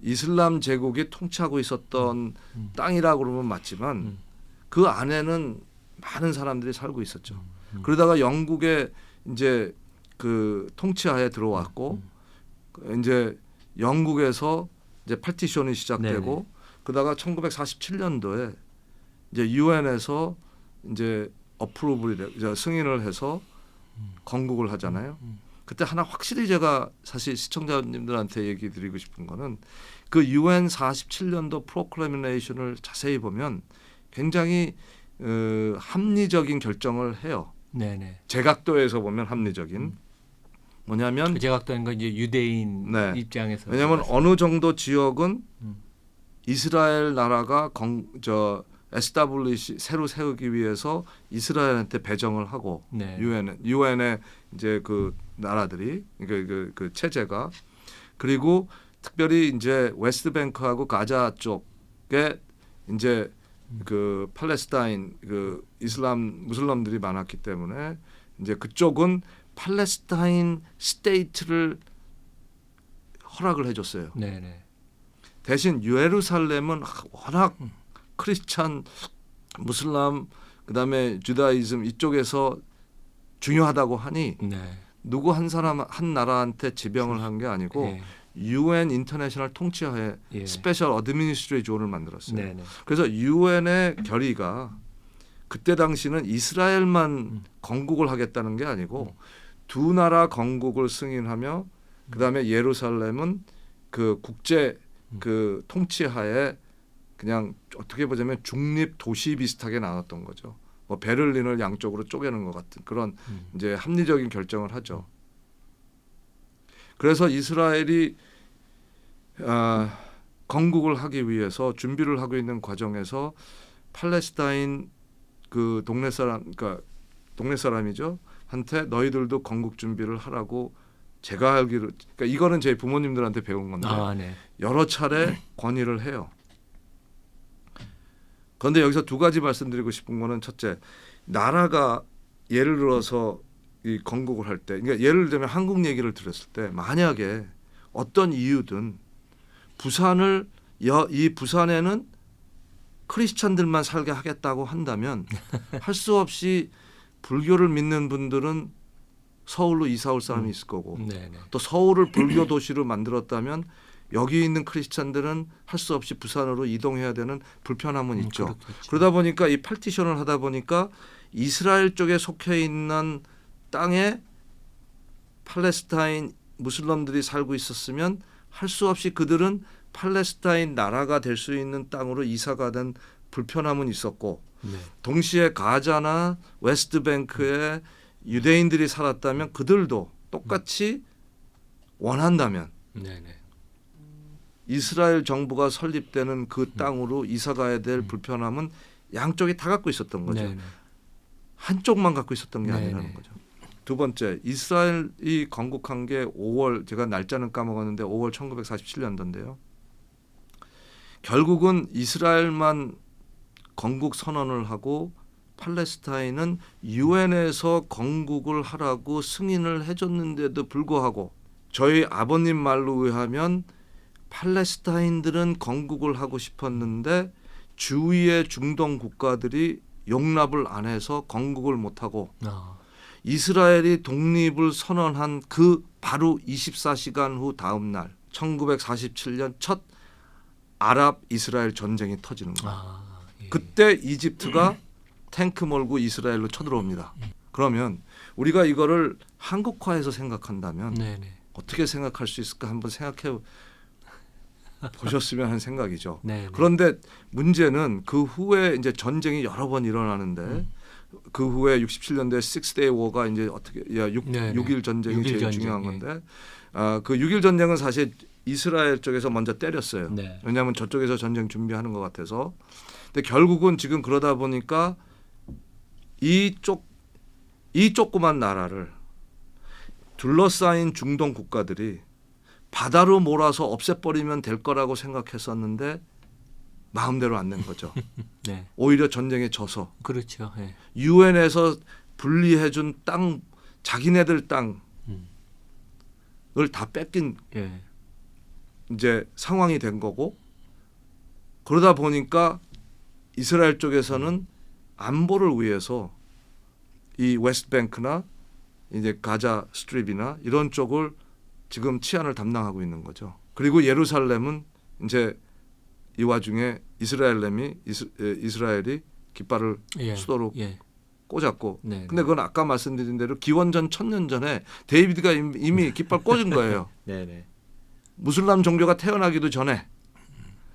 이슬람 제국이 통치하고 있었던 땅이라고 그러면 맞지만 그 안에는 많은 사람들이 살고 있었죠. 그러다가 영국의 이제 그 통치하에 들어왔고 이제 영국에서 이제 파티션이 시작되고 네네. 그러다가 1947년도에 이제 유엔에서 이제 승인을 해서 건국을 하잖아요. 그때 하나 확실히 제가 사실 시청자님들한테 얘기 드리고 싶은 거는 그 UN 47년도 프로클래미네이션을 자세히 보면 굉장히 합리적인 결정을 해요. 네네. 제 각도에서 보면 합리적인 뭐냐면 그 제각도인 건 이제 유대인 네. 입장에서 왜냐하면 어느 정도 지역은 이스라엘 나라가 에스타블리시 새로 세우기 위해서 이스라엘한테 배정을 하고 네. 유엔의 이제 그 나라들이 그 체제가 그리고 특별히 이제 웨스트뱅크하고 가자 쪽에 이제 그 팔레스타인 그 이슬람 무슬림들이 많았기 때문에 이제 그쪽은 팔레스타인 스테이트를 허락을 해줬어요. 네네. 대신 예루살렘은 워낙 크리스찬, 무슬람, 그다음에 주다이즘 이쪽에서 중요하다고 하니 네. 누구 한 사람 한 나라한테 지병을 한 게 아니고 예. UN 인터내셔널 통치하에 예. 스페셜 어드미니스트레이트 존을 만들었어요. 네네. 그래서 UN의 결의가 그때 당시는 이스라엘만 건국을 하겠다는 게 아니고 두 나라 건국을 승인하며 그다음에 예루살렘은 그 국제 그 통치하에 그냥 어떻게 보자면 중립 도시 비슷하게 나눴던 거죠. 뭐 베를린을 양쪽으로 쪼개는 것 같은 그런 이제 합리적인 결정을 하죠. 그래서 이스라엘이 건국을 하기 위해서 준비를 하고 있는 과정에서 팔레스타인 그 동네 사람, 그러니까 동네 사람이죠. 한테 너희들도 건국 준비를 하라고 제가 알기로, 그러니까 이거는 제 부모님들한테 배운 건데 네. 여러 차례 건의를 해요. 그런데 여기서 두 가지 말씀드리고 싶은 거는 첫째, 나라가 예를 들어서 이 건국을 할 때, 그러니까 예를 들면 한국 얘기를 들었을 때 만약에 어떤 이유든 부산을 이 부산에는 크리스찬들만 살게 하겠다고 한다면 할 수 없이 불교를 믿는 분들은 서울로 이사 올 사람이 있을 거고 네네. 또 서울을 불교 도시로 만들었다면 여기 있는 크리스찬들은 할 수 없이 부산으로 이동해야 되는 불편함은 있죠. 그렇겠죠. 그러다 보니까 이 파티션을 하다 보니까 이스라엘 쪽에 속해 있는 땅에 팔레스타인 무슬림들이 살고 있었으면 할 수 없이 그들은 팔레스타인 나라가 될 수 있는 땅으로 이사가 된 불편함은 있었고 네. 동시에 가자나 웨스트뱅크에 유대인들이 살았다면 그들도 똑같이 원한다면 네네. 이스라엘 정부가 설립되는 그 땅으로 이사가야 될 불편함은 양쪽이 다 갖고 있었던 거죠. 네네. 한쪽만 갖고 있었던 게 네네. 아니라는 거죠. 두 번째, 이스라엘이 건국한 게 5월, 제가 날짜는 까먹었는데 5월 1947년도인데요. 결국은 이스라엘만 건국 선언을 하고 팔레스타인은 유엔에서 건국을 하라고 승인을 해줬는데도 불구하고 저희 아버님 말로 의하면 팔레스타인들은 건국을 하고 싶었는데 주위의 중동 국가들이 용납을 안 해서 건국을 못하고 이스라엘이 독립을 선언한 그 바로 24시간 후 다음 날 1947년 첫 아랍 이스라엘 전쟁이 터지는 거예요. 예. 그때 이집트가 탱크 몰고 이스라엘로 쳐들어옵니다. 그러면 우리가 이거를 한국화해서 생각한다면 네네. 어떻게 생각할 수 있을까 한번 생각해 보셨으면 하는 생각이죠. 네네. 그런데 문제는 그 후에 이제 전쟁이 여러 번 일어나는데 그 후에 67년도에 6day war가 이제 어떻게 6.1 전쟁이 6.1 제일 전쟁, 중요한 예. 건데 그 6.1 전쟁은 사실 이스라엘 쪽에서 먼저 때렸어요. 네. 왜냐하면 저쪽에서 전쟁 준비하는 것 같아서. 근데 결국은 지금 그러다 보니까 이 조그만 나라를 둘러싸인 중동 국가들이 바다로 몰아서 없애버리면 될 거라고 생각했었는데 마음대로 안 된 거죠. 네. 오히려 전쟁에 져서 그렇죠. 예. 유엔에서 분리해준 땅, 자기네들 땅을 다 뺏긴 예. 이제 상황이 된 거고 그러다 보니까 이스라엘 쪽에서는 안보를 위해서 이 웨스트뱅크나 이제 가자 스트립이나 이런 쪽을 지금 치안을 담당하고 있는 거죠. 그리고 예루살렘은 이제 이 와중에 이스라엘이 깃발을 예. 수도로 예. 꽂았고 네. 근데 그건 아까 말씀드린 대로 기원전 1000년 전에 데이비드가 이미 깃발 꽂은 거예요. 네네. 무슬람 종교가 태어나기도 전에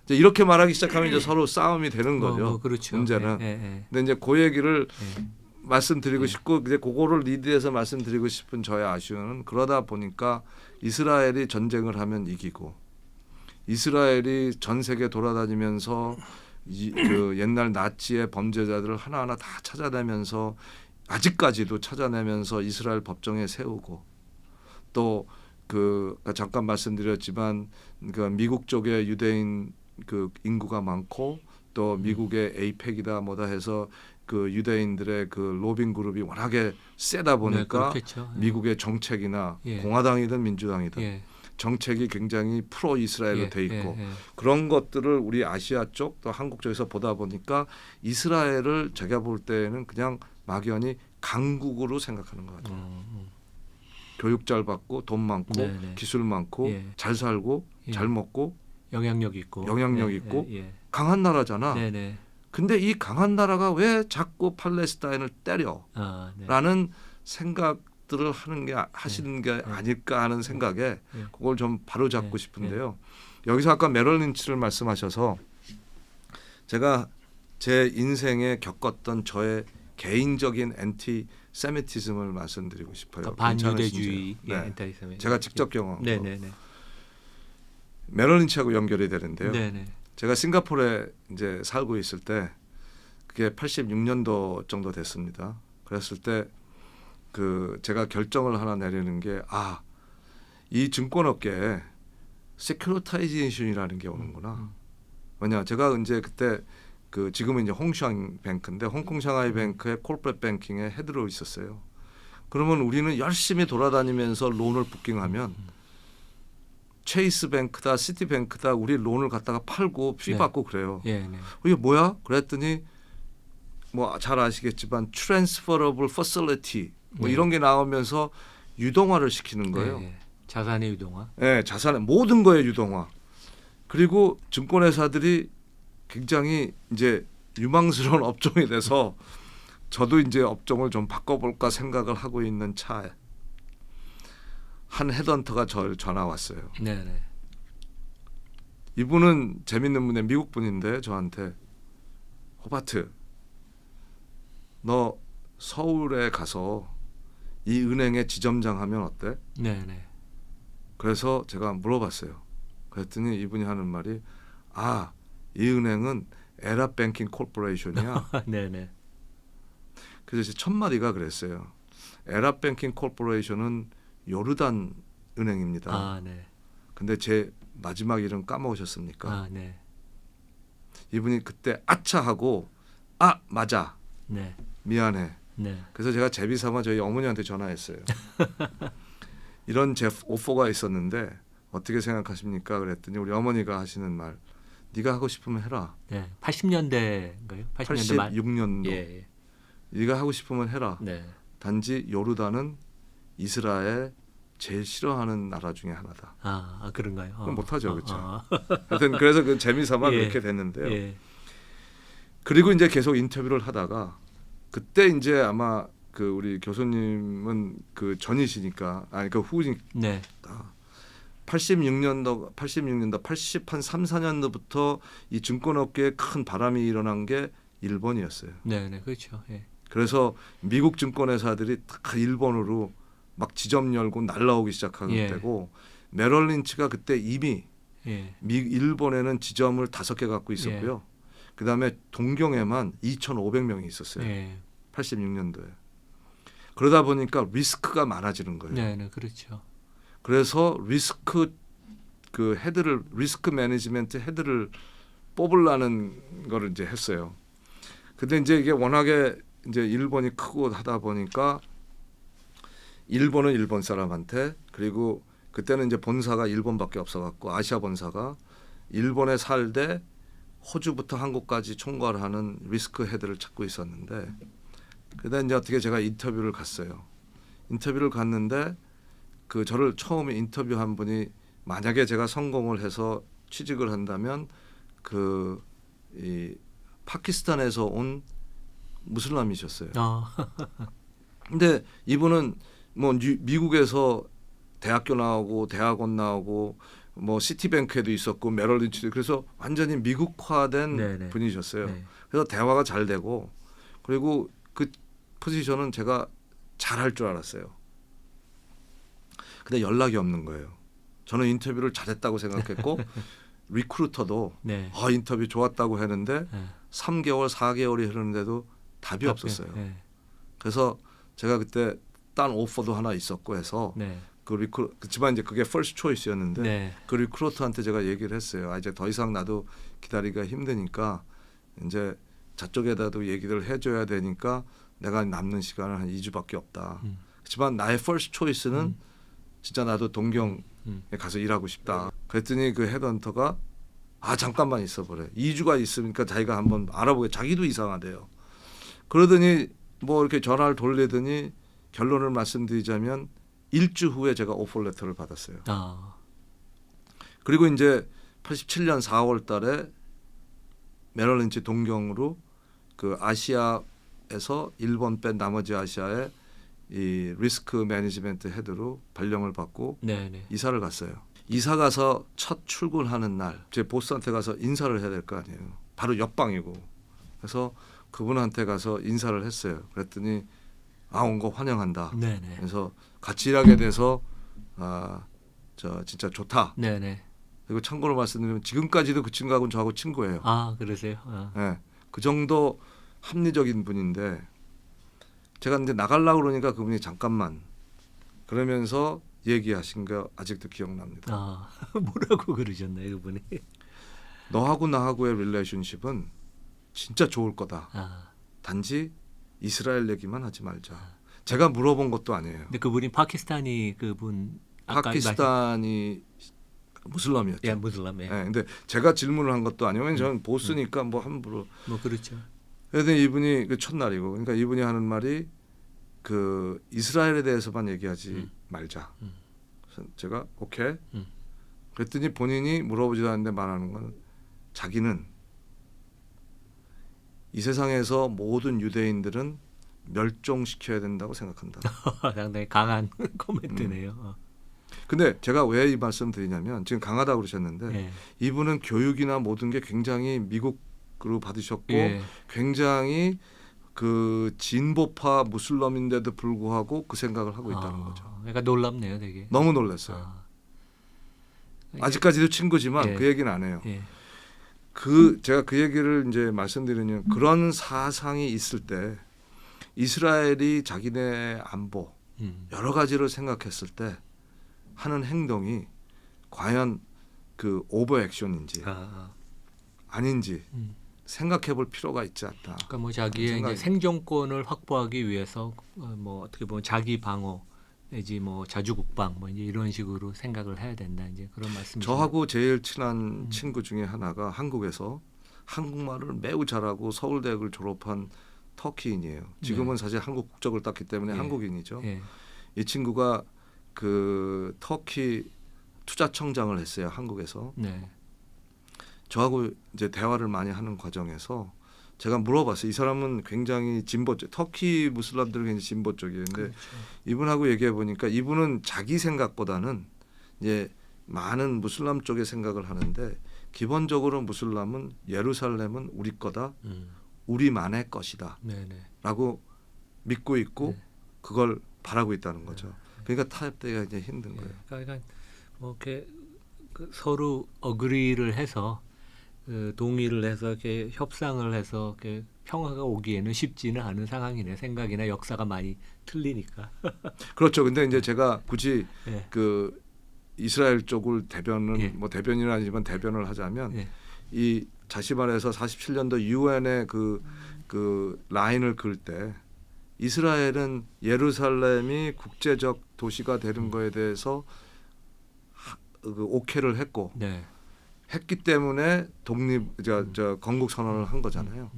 이제 이렇게 말하기 시작하면 이제 서로 싸움이 되는 거죠. 그렇죠. 문제는. 예. 예. 근데 이제 그 얘기를 예. 말씀드리고 싶고 이제 그거를 리드해서 말씀드리고 싶은 저의 아쉬움은 그러다 보니까 이스라엘이 전쟁을 하면 이기고 이스라엘이 전 세계 돌아다니면서 그 옛날 나치의 범죄자들을 하나하나 다 찾아내면서 아직까지도 찾아내면서 이스라엘 법정에 세우고 또 그 잠깐 말씀드렸지만 그 미국 쪽에 유대인 그 인구가 많고 또 미국의 에이펙이다 뭐다 해서 그 유대인들의 그 로빙 그룹이 워낙에 세다 보니까 네, 그렇겠죠. 예. 미국의 정책이나 예. 공화당이든 민주당이든 예. 정책이 굉장히 프로 이스라엘로 예. 돼 있고 예. 그런 것들을 우리 아시아 쪽 또 한국 쪽에서 보다 보니까 이스라엘을 제가 볼 때는 그냥 막연히 강국으로 생각하는 것 같아요. 교육 잘 받고 돈 많고 네네. 기술 많고 예. 잘 살고 예. 잘 먹고 영향력 있고 영향력 네, 있고 예. 강한 나라잖아. 네네. 근데 이 강한 나라가 왜 자꾸 팔레스타인을 때려라는 아, 네. 생각들을 하시는 게 아닐까 하는 생각에 예. 그걸 좀 바로 잡고 예. 싶은데요. 여기서 아까 메럴 린치를 말씀하셔서 제가 제 인생에 겪었던 저의 개인적인 앤티 세미티즘을 말씀드리고 싶어요. 그러니까 반유대주의 괜찮으신지요? 네. 엔타이세미. 제가 직접 경험한 거. 네네네. 메럴 린치하고 연결이 되는데요. 네네. 제가 싱가포르에 이제 살고 있을 때 그게 86년도 정도 됐습니다. 그랬을 때 그 제가 결정을 하나 내리는 게 이 증권업계에 세큐리타이제이션이라는 게 오는구나. 왜냐 제가 이제 그때 그 지금은 이제 홍샹 뱅크인데 홍콩 상하이 뱅크의 콜포레이트 뱅킹에 헤드로 있었어요. 그러면 우리는 열심히 돌아다니면서 론을 부킹하면 체이스 뱅크다, 시티 뱅크다 우리 론을 갖다가 팔고 피 네. 받고 그래요. 예, 네. 이게 뭐야? 그랬더니 뭐 잘 아시겠지만 transferable facility 뭐 네. 이런 게 나오면서 유동화를 시키는 거예요. 예. 자산의 유동화. 네, 자산의 모든 거에 유동화. 그리고 증권회사들이 굉장히 이제 유망스러운 업종이 돼서 저도 이제 업종을 좀 바꿔볼까 생각을 하고 있는 차에 한 헤드헌터가 저를 전화 왔어요. 네네. 이분은 재밌는 분의 미국 분인데 저한테 호바트 너 서울에 가서 이 은행에 지점장 하면 어때? 네네. 그래서 제가 물어봤어요. 그랬더니 이분이 하는 말이 이 은행은 에라 뱅킹 콜포레이션이야. 네네. 그래서 첫 마디가 그랬어요. 에라 뱅킹 콜포레이션은 요르단 은행입니다. 아, 네. 근데 제 마지막 이름 까먹으셨습니까? 아, 네. 이분이 그때 아차 하고 맞아 네. 미안해. 네. 그래서 제가 제비삼아 저희 어머니한테 전화했어요. 이런 제 오퍼가 있었는데 어떻게 생각하십니까? 그랬더니 우리 어머니가 하시는 말 네가 하고 싶으면 해라. 네. 80년대인가요? 80년대 말. 86년도 예. 네가 하고 싶으면 해라. 네. 단지 요르단은 이스라엘 제일 싫어하는 나라 중에 하나다. 그런가요? 그럼 못하죠, 그렇죠? 아. 하여튼 그래서 그 재미삼아 예. 그렇게 됐는데요. 예. 그리고 이제 계속 인터뷰를 하다가 그때 이제 아마 그 우리 교수님은 그 전이시니까 그 후니까 네. 86년도 80한 3, 4년도부터 이 증권업계에 큰 바람이 일어난 게 일본이었어요. 네, 네. 그렇죠. 예. 그래서 미국 증권회사들이 다 일본으로 막 지점 열고 날라오기 시작한 예. 때고 메럴 린치가 그때 이미 예. 일본에는 지점을 5개 갖고 있었고요. 그다음에 동경에만 2,500명이 있었어요. 예. 86년도에. 그러다 보니까 리스크가 많아지는 거예요. 네, 네. 그렇죠. 그래서 리스크 매니지먼트 헤드를 뽑으려는 거를 이제 했어요. 근데 이제 이게 워낙에 이제 일본이 크고 하다 보니까 일본은 일본 사람한테 그리고 그때는 이제 본사가 일본밖에 없어갖고 아시아 본사가 일본에 살되 호주부터 한국까지 총괄하는 리스크 헤드를 찾고 있었는데 그다 이제 어떻게 제가 인터뷰를 갔어요. 인터뷰를 갔는데 그 저를 처음에 인터뷰한 분이 만약에 제가 성공을 해서 취직을 한다면 그 이 파키스탄에서 온 무슬람이셨어요. 근데 이분은 뭐 미국에서 대학교 나오고 대학원 나오고 뭐 시티뱅크에도 있었고 메럴 린치도 그래서 완전히 미국화된 네네. 분이셨어요. 네. 그래서 대화가 잘 되고 그리고 그 포지션은 제가 잘할 줄 알았어요. 근데 연락이 없는 거예요. 저는 인터뷰를 잘했다고 생각했고 리크루터도 네. 인터뷰 좋았다고 했는데 네. 3개월, 4개월이 흐르는데도 답이 없었어요. 네. 그래서 제가 그때 딴 오퍼도 하나 있었고 해서 네. 그렇지만 이제 그게 first choice였는데 네. 그 리크루터한테 제가 얘기를 했어요. 이제 더 이상 나도 기다리기가 힘드니까 이제 저쪽에다도 얘기를 해줘야 되니까 내가 남는 시간은 한 2주밖에 없다. 그렇지만 나의 first choice는 진짜 나도 동경에 가서 일하고 싶다. 그랬더니 그 헤드헌터가 잠깐만 있어보래. 2주가 있으니까 자기가 한번 알아보게. 자기도 이상하대요. 그러더니 뭐 이렇게 전화를 돌리더니 결론을 말씀드리자면 일주 후에 제가 오퍼 레터를 받았어요. 아, 그리고 이제 87년 4월 달에 메럴 린치 동경으로 그 아시아에서 일본 뺀 나머지 아시아에 이 리스크 매니지먼트 헤드로 발령을 받고 네네. 이사를 갔어요. 이사 가서 첫 출근하는 날 제 보스한테 가서 인사를 해야 될 거 아니에요. 바로 옆방이고. 그래서 그분한테 가서 인사를 했어요. 그랬더니 온 거 환영한다. 네네. 그래서 같이 일하게 돼서 저 진짜 좋다. 네네. 그리고 참고로 말씀드리면 지금까지도 그 친구하고는 저하고 친구예요. 아, 그러세요? 아. 네, 그 정도 합리적인 분인데 제가 이제 나가려고 그러니까 그분이 잠깐만 그러면서 얘기하신 거 아직도 기억납니다. 아, 뭐라고 그러셨나요, 그분이? 너하고 나하고의 릴레이션십은 진짜 좋을 거다. 아, 단지 이스라엘 얘기만 하지 말자. 제가 물어본 것도 아니에요. 근데 그분이 파키스탄이 그분 아까 파키스탄이 무슬람이었죠. 예, 무슬람. 예. 네, 근데 제가 질문을 한 것도 아니고 저는 보스니까 뭐 함부로. 뭐 그렇죠. 그래서 이분이 그 첫날이고, 그러니까 이분이 하는 말이 그 이스라엘에 대해서만 얘기하지 말자. 그래서 제가 오케이. 그랬더니 본인이 물어보지도 않는데 말하는 건 자기는 이 세상에서 모든 유대인들은 멸종시켜야 된다고 생각한다. 상당히 강한 코멘트네요. 근데 제가 왜 이 말씀 드리냐면 지금 강하다고 그러셨는데 예. 이분은 교육이나 모든 게 굉장히 미국으로 받으셨고 예. 굉장히 그 진보파 무슬림인데도 불구하고 그 생각을 하고 있다는 거죠. 그러니까 놀랍네요, 되게. 너무 놀랐어요. 아. 아직까지도 친구지만 예. 그 얘기는 안 해요. 예. 제가 그 얘기를 이제 말씀드리면 그런 사상이 있을 때 이스라엘이 자기네 안보 여러 가지를 생각했을 때 하는 행동이 과연 그 오버 액션인지 아닌지 생각해 볼 필요가 있지 않다. 그러니까 뭐 자기의 생각이- 이제 생존권을 확보하기 위해서 뭐 어떻게 보면 자기 방어 내지 뭐 자주국방 뭐 이제 이런 식으로 생각을 해야 된다 이제 그런 말씀이죠. 저하고 제일 친한 친구 중에 하나가 한국에서 한국말을 매우 잘하고 서울대학을 졸업한 터키인이에요. 지금은 사실 한국 국적을 땄기 때문에 예. 한국인이죠. 예. 이 친구가 그 터키 투자청장을 했어요. 한국에서. 네. 저하고 이제 대화를 많이 하는 과정에서 제가 물어봤어요. 이 사람은 굉장히 진보적, 터키 무슬림들은 굉장히 진보적이에요. 근데 그렇죠. 이분하고 얘기해 보니까 이분은 자기 생각보다는 이제 많은 무슬림 쪽의 생각을 하는데 기본적으로 무슬림은 예루살렘은 우리 거다, 우리만의 것이다 네네. 라고 믿고 있고 네. 그걸 바라고 있다는 거죠. 그러니까 타협되기가 이제 힘든 거예요. 그러니까 뭐 이렇게 그 서로 어그리를 해서 동의를 해서 이렇게 협상을 해서 이렇게 평화가 오기에는 쉽지는 않은 상황이네. 생각이나 역사가 많이 틀리니까. 그렇죠. 근데 이제 제가 굳이 예. 그 이스라엘 쪽을 대변은 예. 뭐 대변인은 아니지만 대변을 하자면 예. 이 다시 말해서 47년도 유엔의 그 라인을 그을 때 이스라엘은 예루살렘이 국제적 도시가 되는 거에 대해서 그 오케이를 했고 네. 했기 때문에 저 건국 선언을 한 거잖아요.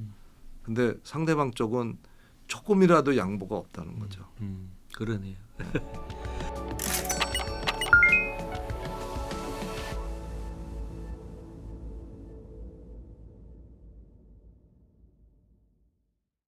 근데 상대방 쪽은 조금이라도 양보가 없다는 거죠. 그러네요.